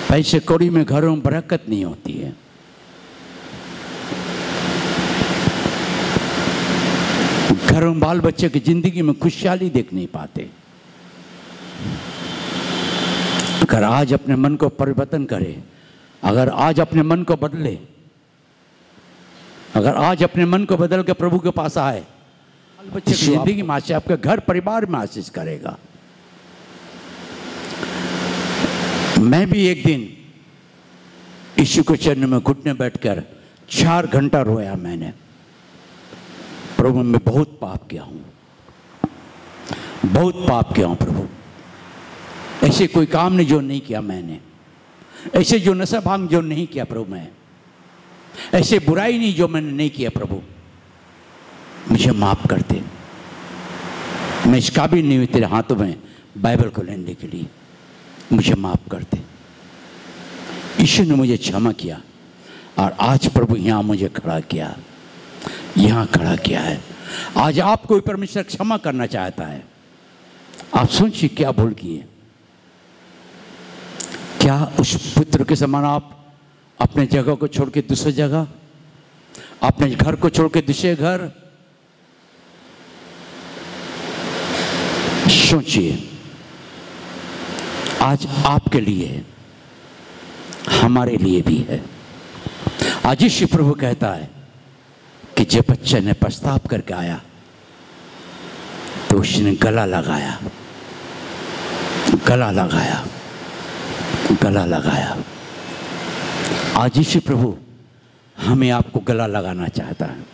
Speaker 1: पैसे कौड़ी में घरों में बरकत नहीं होती है। घरों में बाल बच्चे की जिंदगी में खुशहाली देख नहीं पाते। अगर आज अपने मन को परिवर्तन करे, अगर आज अपने मन को बदले, अगर आज अपने मन को बदल के प्रभु के पास आए, बच्चे की जिंदगी में आशीष, आपके घर परिवार में आशीष करेगा। मैं भी एक दिन यीशु के चरण में घुटने बैठकर 4 घंटा रोया। मैंने प्रभु मैं बहुत पाप किया हूं, बहुत पाप किया हूं प्रभु। ऐसे कोई काम नहीं जो नहीं किया मैंने, ऐसे जो नशा भांग जो नहीं किया प्रभु, मैं ऐसे बुराई नहीं जो मैंने नहीं किया प्रभु, मुझे माफ कर दे। मैं इस काबिल नहीं हुई तेरे हाथों में बाइबल को लेने के लिए, मुझे माफ कर दे। यीशु ने मुझे क्षमा किया और आज प्रभु यहाँ मुझे खड़ा किया, यहाँ खड़ा किया है। आज आपको भी परमेश्वर क्षमा करना चाहता है। आप सोचिए क्या भूल किए, क्या उस पुत्र के समान आप अपने जगह को छोड़ के दूसरी जगह, अपने घर को छोड़ के दूसरे घर। सोचिए, आज आपके लिए है, हमारे लिए भी है। आज यीशु प्रभु कहता है कि जब बच्चे ने पछताप करके आया तो उसने गला लगाया, गला लगाया, गला लगाया। आज यीशु प्रभु हमें आपको गला लगाना चाहता है।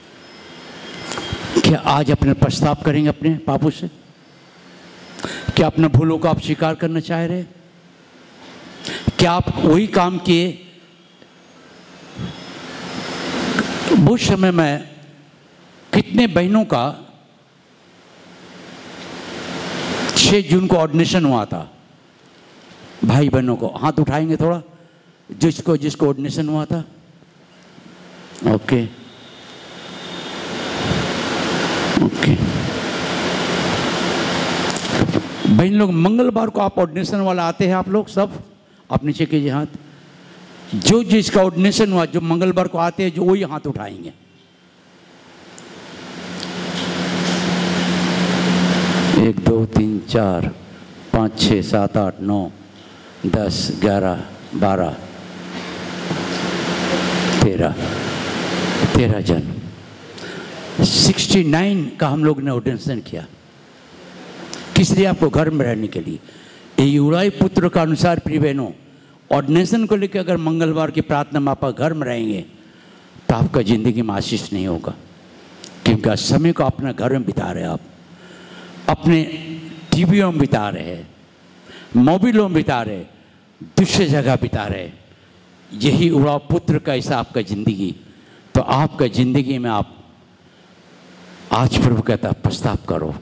Speaker 1: क्या आज अपने पछताप करेंगे अपने पापों से? क्या अपने भूलों को आप स्वीकार करना चाह रहे? क्या आप वही काम किए? उस समय में कितने बहनों का 6 जून को ऑर्डिनेशन हुआ था? भाई बहनों को हाथ उठाएंगे थोड़ा, जिसको ऑर्डिनेशन हुआ था। ओके ओके, बहन लोग मंगलवार को आप ऑर्डिनेशन वाला आते हैं, आप लोग सब आप नीचे कीजिए हाथ। जो जिसका ऑर्डिनेशन हुआ, जो मंगलवार को आते हैं, जो वही हाथ उठाएंगे। एक 2 3 4 5, 6, 7, 8, 9, 10, 11, 12, 13 जन। 69 का हम लोग ने ऑर्डिनेशन किया। किस लिए? आपको घर में रहने के लिए। यूलाई पुत्र का अनुसार प्रिय बहनों, ऑर्डिनेशन को लेकर अगर मंगलवार की प्रार्थना में आप घर में रहेंगे तो आपका ज़िंदगी में आशीष नहीं होगा, क्योंकि आज समय को अपना घर में बिता रहे, आप अपने टीवियों में बिता रहे, मोबाइलों में बिता रहे, दूसरी जगह बिता रहे। यही उड़ाव पुत्र का ऐसा आपका ज़िंदगी, तो आपका ज़िंदगी में आप आज प्रभु कहता पछतावा करो।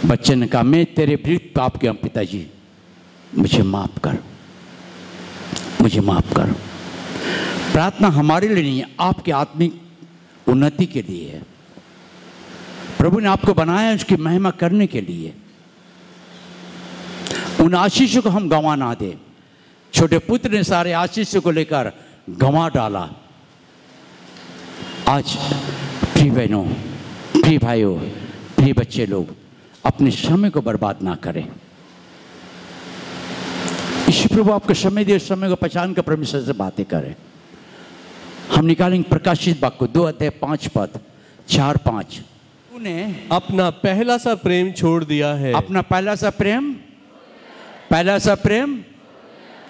Speaker 1: बच्चे ने कहा मैं तेरे विरुद्ध पाप किया पिताजी, मुझे माफ कर, मुझे माफ कर। प्रार्थना हमारे लिए नहीं है, आपकी आत्मिक उन्नति के लिए है। प्रभु ने आपको बनाया है उसकी महिमा करने के लिए। उन आशीषों को हम गंवा ना दे। छोटे पुत्र ने सारे आशीषों को लेकर गंवा डाला। आज प्रिय बहनों, प्रिय भाइयों, प्रिय बच्चे लोग अपने समय को बर्बाद ना करें। ईश्वर प्रभु आपको समय दे, समय को पहचान कर परमेश्वर से बातें करें। हम निकालेंगे प्रकाशित वाक्य 2 अध्याय 5 पद 4, 5। उन्हें
Speaker 2: अपना पहला सा प्रेम छोड़ दिया है।
Speaker 1: अपना पहला सा प्रेम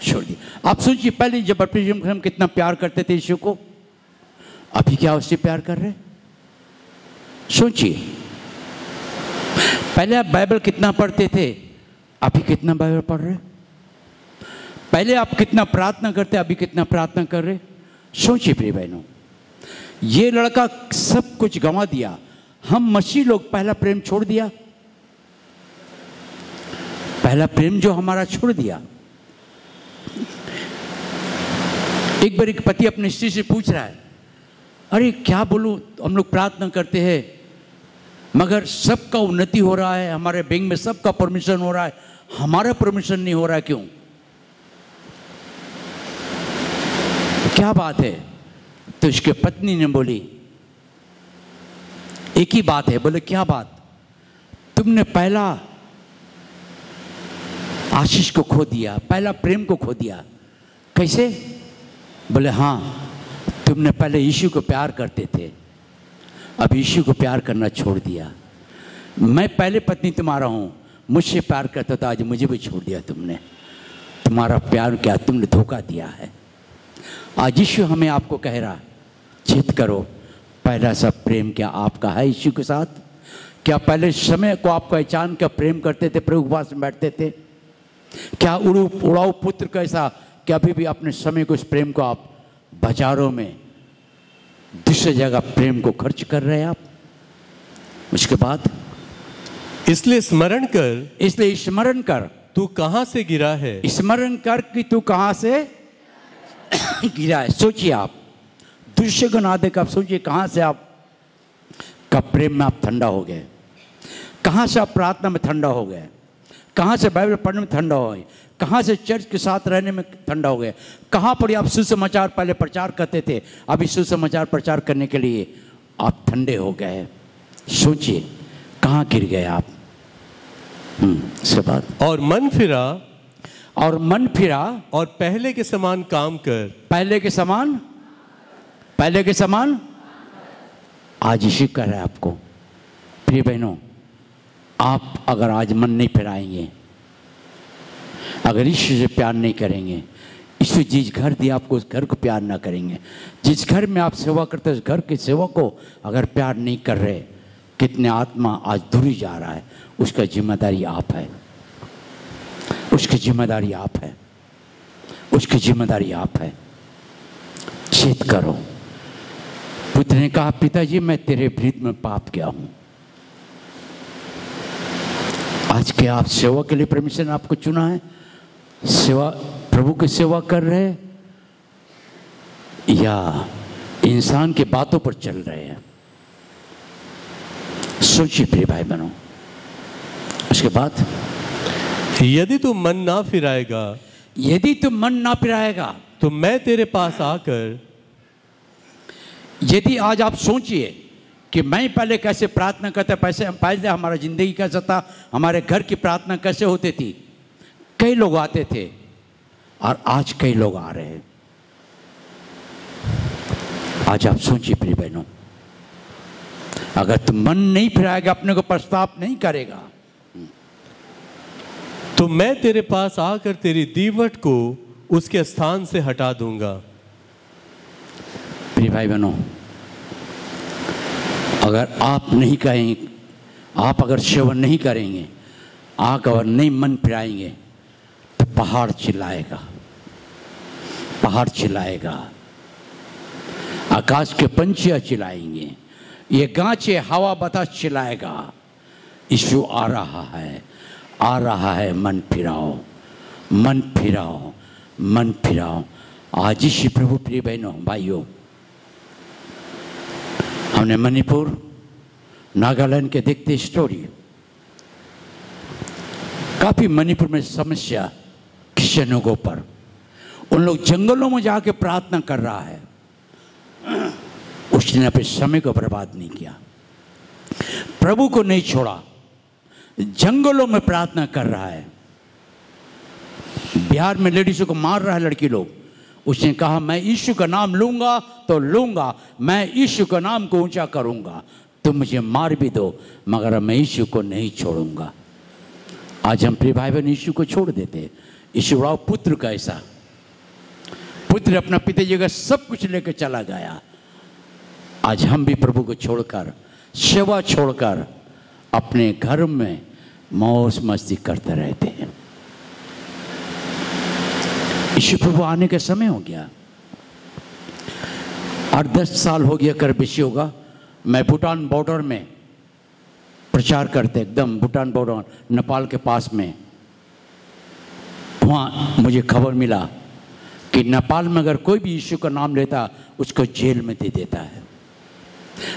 Speaker 1: छोड़ दिया। आप सोचिए, पहले जब हम कितना प्यार करते थे यीशु को, अभी क्या उससे प्यार कर रहे? सोचिए, पहले आप बाइबल कितना पढ़ते थे, अभी कितना बाइबल पढ़ रहे? पहले आप कितना प्रार्थना करते, अभी कितना प्रार्थना कर रहे? सोचिए प्रिय बहनों, ये लड़का सब कुछ गंवा दिया। हम मसीह लोग पहला प्रेम छोड़ दिया। पहला प्रेम जो हमारा छोड़ दिया। एक बार एक पति अपनी स्त्री से पूछ रहा है, अरे क्या बोलूं, हम लोग प्रार्थना करते हैं मगर सबका उन्नति हो रहा है, हमारे बैंक में सबका परमिशन हो रहा है, हमारा परमिशन नहीं हो रहा है, क्यों? क्या बात है? तो इसके पत्नी ने बोली, एक ही बात है। बोले क्या बात? तुमने पहला आशीष को खो दिया, पहला प्रेम को खो दिया। कैसे? बोले हाँ, तुमने पहले यीशु को प्यार करते थे, अब यीशु को प्यार करना छोड़ दिया। मैं पहले पत्नी तुम्हारा हूं, मुझसे प्यार करता था, आज मुझे भी छोड़ दिया तुमने। तुम्हारा प्यार क्या, तुमने धोखा दिया है। आज यीशु हमें आपको कह रहा, चित करो, पहला सा प्रेम क्या आपका है यीशु के साथ? क्या पहले समय को आप पहचान कर प्रेम करते थे, प्रभु उपवास में बैठते थे? क्या उड़ाऊ पुत्र कैसा, क्या अभी भी अपने समय को, उस प्रेम को आप बाजारों में दूसरी जगह प्रेम को खर्च कर रहे हैं आप? उसके बाद
Speaker 2: इसलिए स्मरण कर तू कहां से गिरा है।
Speaker 1: स्मरण कर कि तू कहां से गिरा है। सोचिए, आप दृश्य को ना देख, आप सोचिए कहां से आप कब प्रेम में आप ठंडा हो गए, कहां से आप प्रार्थना में ठंडा हो गए, कहां से बाइबल पढ़ने में ठंडा हो गए, कहां से चर्च के साथ रहने में ठंडा हो गए, कहां पर आप सुसमाचार पहले प्रचार करते थे, अभी सुसमाचार प्रचार करने के लिए आप ठंडे हो गए। सोचिए कहां गिर गए आप। इसके बाद
Speaker 2: और मन फिरा और पहले के समान काम कर। पहले के समान
Speaker 1: आज यीशु कह रहा है आपको, प्रिय बहनों, आप अगर आज मन नहीं फिराएंगे, अगर यीशु से प्यार नहीं करेंगे, यीशु जिस घर दिया आपको उस घर को प्यार ना करेंगे, जिस घर में आप सेवा करते हैं उस घर के सेवा को अगर प्यार नहीं कर रहे, कितने आत्मा आज दूरी जा रहा है, उसका जिम्मेदारी आप है, उसकी जिम्मेदारी आप है, उसकी जिम्मेदारी आप है। चेत करो। पुत्र ने कहा, पिताजी मैं तेरे विरुद्ध में पाप किया हूं। आज के आप सेवा के लिए परमेश्वर ने आपको चुना है, सेवा प्रभु की सेवा कर रहे हैं या इंसान के बातों पर चल रहे हैं? सोचिए प्रिय भाई बहनों। उसके बाद
Speaker 2: यदि तू मन ना फिराएगा तो मैं तेरे पास आकर।
Speaker 1: यदि आज आप सोचिए कि मैं पहले कैसे प्रार्थना करता, पहले हमारा ज़िंदगी कैसा था, हमारे घर की प्रार्थना कैसे होती थी। कई लोग आते थे और आज कई लोग आ रहे हैं। आज आप सोचिए प्रिय बहनों, अगर तुम मन नहीं फिराएगा, अपने को पश्चाताप नहीं करेगा,
Speaker 2: तो मैं तेरे पास आकर तेरी दीवट को उसके स्थान से हटा दूंगा।
Speaker 1: प्रिय भाई बहनों, अगर आप नहीं कहेंगे, आप अगर सेवन नहीं करेंगे, आग अगर नहीं मन फिराएंगे, तो पहाड़ चिल्लाएगा, पहाड़ चिल्लाएगा, आकाश के पंछियाँ चिल्लाएंगे, ये गांचे हवा बतास चिल्लाएगा, यीशु आ रहा है, आ रहा है, मन फिराओ, मन फिराओ, मन फिराओ। आज यीशु प्रभु प्रिय बहनों भाइयों, हमने मणिपुर नागालैंड के देखते स्टोरी, काफी मणिपुर में समस्या क्रिश्चियनों के ऊपर, उन लोग जंगलों में जाके प्रार्थना कर रहा है, उसने अपने समय को बर्बाद नहीं किया, प्रभु को नहीं छोड़ा, जंगलों में प्रार्थना कर रहा है। बिहार में लेडीजों को मार रहा है लड़की लोग, उसने कहा मैं यीशु का नाम लूंगा तो लूंगा, मैं यीशु का नाम को ऊंचा करूंगा, तुम मुझे मार भी दो मगर मैं यीशु को नहीं छोड़ूंगा। आज हम प्रिय भाई बहन यीशु को छोड़ देते। यीशु राव पुत्र का ऐसा, पुत्र अपना पिताजी का सब कुछ लेकर चला गया। आज हम भी प्रभु को छोड़कर, सेवा छोड़कर अपने घर में मौज मस्ती करते रहते हैं। यीशु प्रभु आने का समय हो गया, 8-10 साल हो गया कर बेशी होगा। मैं भूटान बॉर्डर में प्रचार करते, एकदम भूटान बॉर्डर नेपाल के पास में, वहाँ मुझे खबर मिला कि नेपाल में अगर कोई भी यीशु का नाम लेता उसको जेल में दे देता है,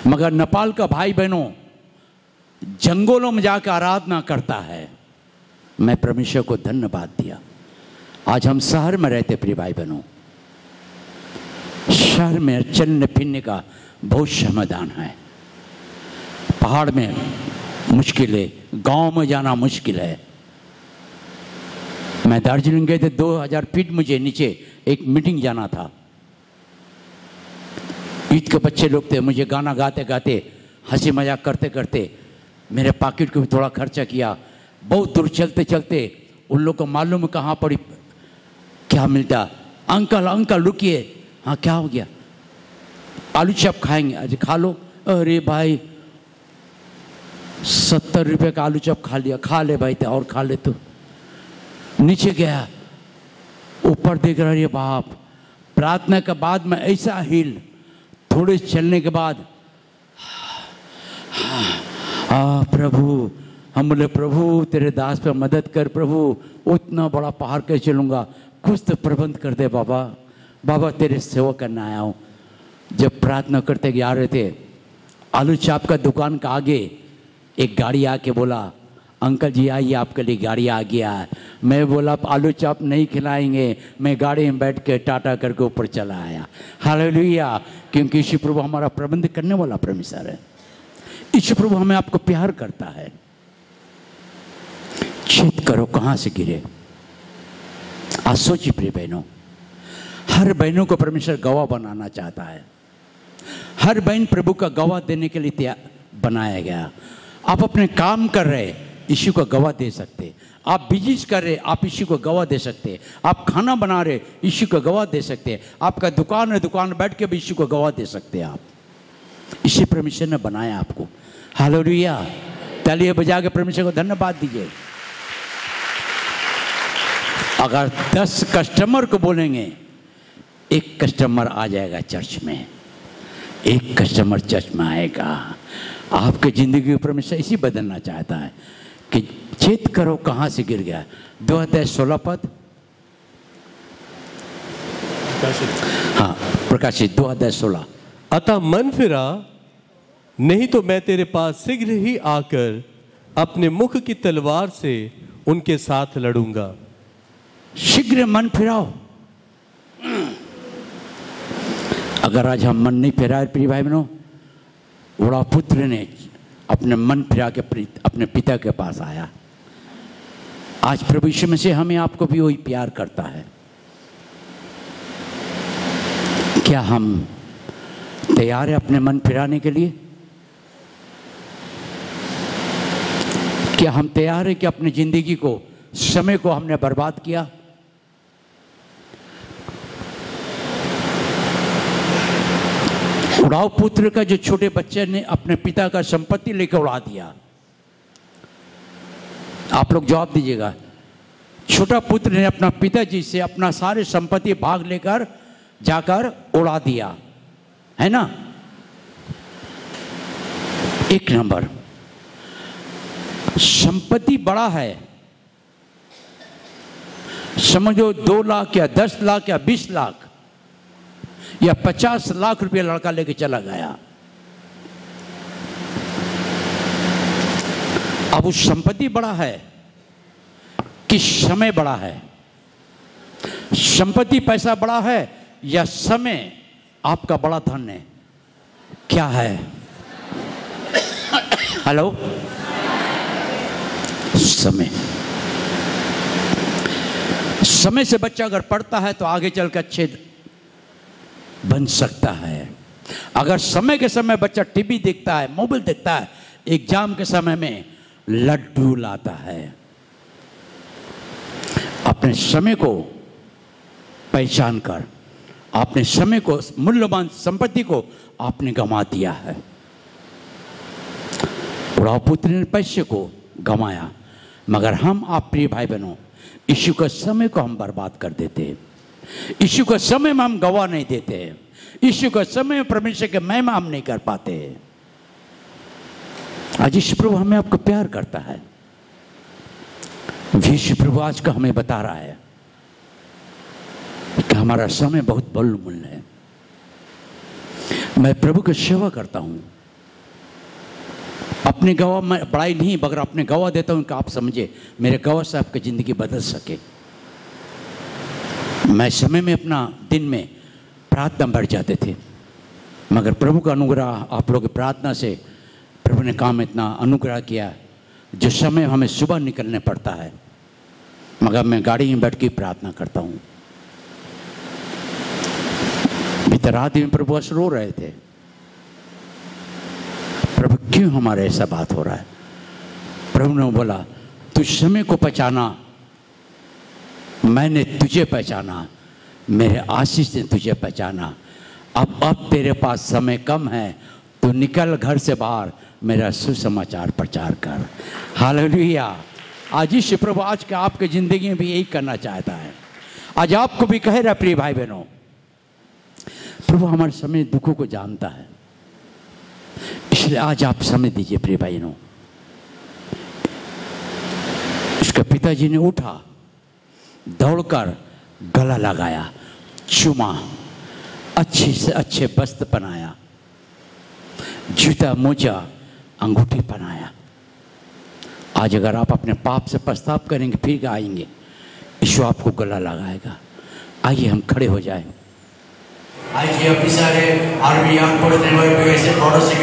Speaker 1: मगर नेपाल का भाई बहनों जंगलों में जाकर आराधना करता है। मैं परमेश्वर को धन्यवाद दिया। आज हम शहर में रहते प्रिय भाई बहनों, शहर में चलने फिरने का बहुत समाधान है, पहाड़ में मुश्किल है, गांव में जाना मुश्किल है। मैं दार्जिलिंग गए थे, 2000 फीट मुझे नीचे एक मीटिंग जाना था। ईद के बच्चे लोग थे, मुझे गाना गाते गाते हंसी मजाक करते करते मेरे पॉकेट को भी थोड़ा खर्चा किया। बहुत दूर चलते चलते उन लोग को मालूम कहाँ पड़ी क्या मिलता। अंकल अंकल रुकिए, हाँ क्या हो गया? आलू चप खाएंगे? अरे खा लो। अरे भाई 70 रुपये का आलू चप खा लिया। खा ले भाई, तो और खा ले। तो नीचे गया, ऊपर देख रहा है बाप। प्रार्थना के बाद में ऐसा हिल, थोड़े चलने के बाद प्रभु, हम बोले प्रभु तेरे दास पे मदद कर प्रभु, उतना बड़ा पहाड़ कैसे चलूँगा, कुछ तो प्रबंध कर दे बाबा। बाबा तेरे सेवा करना आया हूँ। जब प्रार्थना करते जा रहे थे, आलू चाप का दुकान का आगे एक गाड़ी आके बोला, अंकल जी आइए आपके लिए गाड़ी आ गया है। मैं बोला आलू चाप नहीं खिलाएंगे, मैं गाड़ी में बैठ के टाटा करके ऊपर चला आया। हालेलुया, क्योंकि यीशु प्रभु हमारा प्रबंध करने वाला परमेश्वर है। यीशु प्रभु हमें आपको प्यार करता है। चेत करो कहाँ से गिरे। आज सोचिए प्रिय बहनों, हर बहनों को परमेश्वर गवाह बनाना चाहता है। हर बहन प्रभु का गवाह देने के लिए बनाया गया। आप अपने काम कर रहे, यीशु को गवाह दे सकते। आप बिजनेस कर रहे, आप यीशु को गवाह दे सकते। आप खाना बना रहे, यीशु को गवाह दे सकते। आपका दुकान है, दुकान बैठ के भी यीशु को गवाह दे सकते आप। इसी परमेश्वर ने बनाया आपको। हालेलुया, तालियां बजा के परमेश्वर को धन्यवाद दीजिए। अगर 10 कस्टमर को बोलेंगे, एक कस्टमर आ जाएगा चर्च में, एक कस्टमर चर्च में आएगा। आपके जिंदगी में परमेश्वर इसी बदलना चाहता है कि चेत करो कहाँ से गिर गया। 2:16 पद, हाँ प्रकाशित 2:16।
Speaker 2: अतः मन फिरा, नहीं तो मैं तेरे पास शीघ्र ही आकर अपने मुख की तलवार से उनके साथ लड़ूंगा।
Speaker 1: शीघ्र मन फिराओ। अगर आज हम मन नहीं फिराए प्रिय भाई बहनों, बड़ा पुत्र ने अपने मन फिरा के अपने पिता के पास आया। आज प्रभु यीशु मसीह हमें आपको भी वही प्यार करता है। क्या हम तैयार हैं अपने मन फिराने के लिए? क्या हम तैयार हैं कि अपनी जिंदगी को, समय को हमने बर्बाद किया? उड़ाव पुत्र का जो छोटे बच्चे ने अपने पिता का संपत्ति लेकर उड़ा दिया। आप लोग जवाब दीजिएगा। छोटा पुत्र ने अपना पिताजी से अपना सारे संपत्ति भाग लेकर जाकर उड़ा दिया, है ना? एक नंबर, संपत्ति बड़ा है, समझो 2 लाख या 10 लाख या 20 लाख या 50 लाख रुपया लड़का लेके चला गया। अब उस संपत्ति बड़ा है कि समय बड़ा है? संपत्ति पैसा बड़ा है या समय आपका बड़ा धन है? क्या है? हेलो? समय। समय से बच्चा अगर पढ़ता है तो आगे चलकर अच्छे बन सकता है। अगर समय के समय बच्चा टीवी देखता है, मोबाइल देखता है, एग्जाम के समय में लड्डू लाता है। अपने समय को पहचान कर, अपने समय को, मूल्यवान संपत्ति को आपने गंवा दिया है। बुढ़ा पुत्र ने पैसे को गंवाया, मगर हम, आप प्रिय भाई बहनों, यीशु का समय को हम बर्बाद कर देते हैं। यीशु का समय में हम गवा नहीं देते हैं। यीशु का समय में परमेश्वर के महिमा हम नहीं कर पाते। आज यीशु प्रभु हमें आपको प्यार करता है। यीशु प्रभु आज का हमें बता रहा है कि हमारा समय बहुत बहुमूल्य है। मैं प्रभु की सेवा करता हूं, अपने गवाह में बड़ाई नहीं, मगर अपने गवाह देता हूं कि आप समझे, मेरे गवाह से आपकी जिंदगी बदल सके। मैं समय में अपना दिन में प्रार्थना बढ़ जाते थे, मगर प्रभु का अनुग्रह, आप लोगों की प्रार्थना से प्रभु ने काम इतना अनुग्रह किया, जो समय हमें सुबह निकलने पड़ता है, मगर मैं गाड़ी में बैठ के प्रार्थना करता हूँ। बीते रात में प्रभु बस रो रहे थे, प्रभु क्यों हमारे ऐसा बात हो रहा है? प्रभु ने बोला, तू समय को पहचाना, मैंने तुझे पहचाना, मेरे आशीष ने तुझे पहचाना। अब तेरे पास समय कम है, तो निकल घर से बाहर, मेरा सुसमाचार प्रचार कर। हालेलुया। आज यीशु प्रभु आज के आपके जिंदगी में भी यही करना चाहता है। आज आपको भी कह रहा, प्रिय भाई बहनों, प्रभु हमारे समय दुखों को जानता है, इसलिए आज आप समय दीजिए। प्रिय भाई बहनों, उसके पिताजी ने उठा, दौड़कर गला लगाया, चूमा, अच्छे से अच्छे वस्त्र पहनाया, जूता मोजा अंगूठी पहनाया। आज अगर आप अपने पाप से पछताव करेंगे, फिर आएंगे, ईश्वर आपको गला लगाएगा। आइए हम खड़े हो जाएं।
Speaker 3: आइए अपनी सारे आर्मी याद पढ़ने वाले ऐसे बड़ों से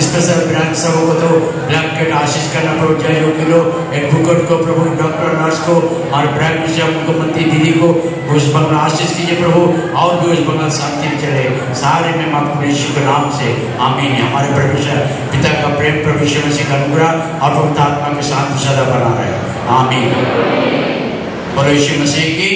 Speaker 3: स्पेशल ब्रांच सबों को तो ब्लैंकेट आशीष करना पड़ जाए, जो किलो एडवोकेट को प्रभु, डॉक्टर नर्स को और ब्रांच से मुख्यमंत्री दीदी को उस बंगला आशीष कीजिए प्रभु, और भी उस बंगला शांति चले सारे में माता यीशु के नाम से आमीन। हमारे परमेश्वर पिता का प्रेम, प्रभु यीशु मसीह का अनुग्रह और पवित्र आत्मा के साथ सदा बना रहे। आमीन। बोलो यीशु मसीह की।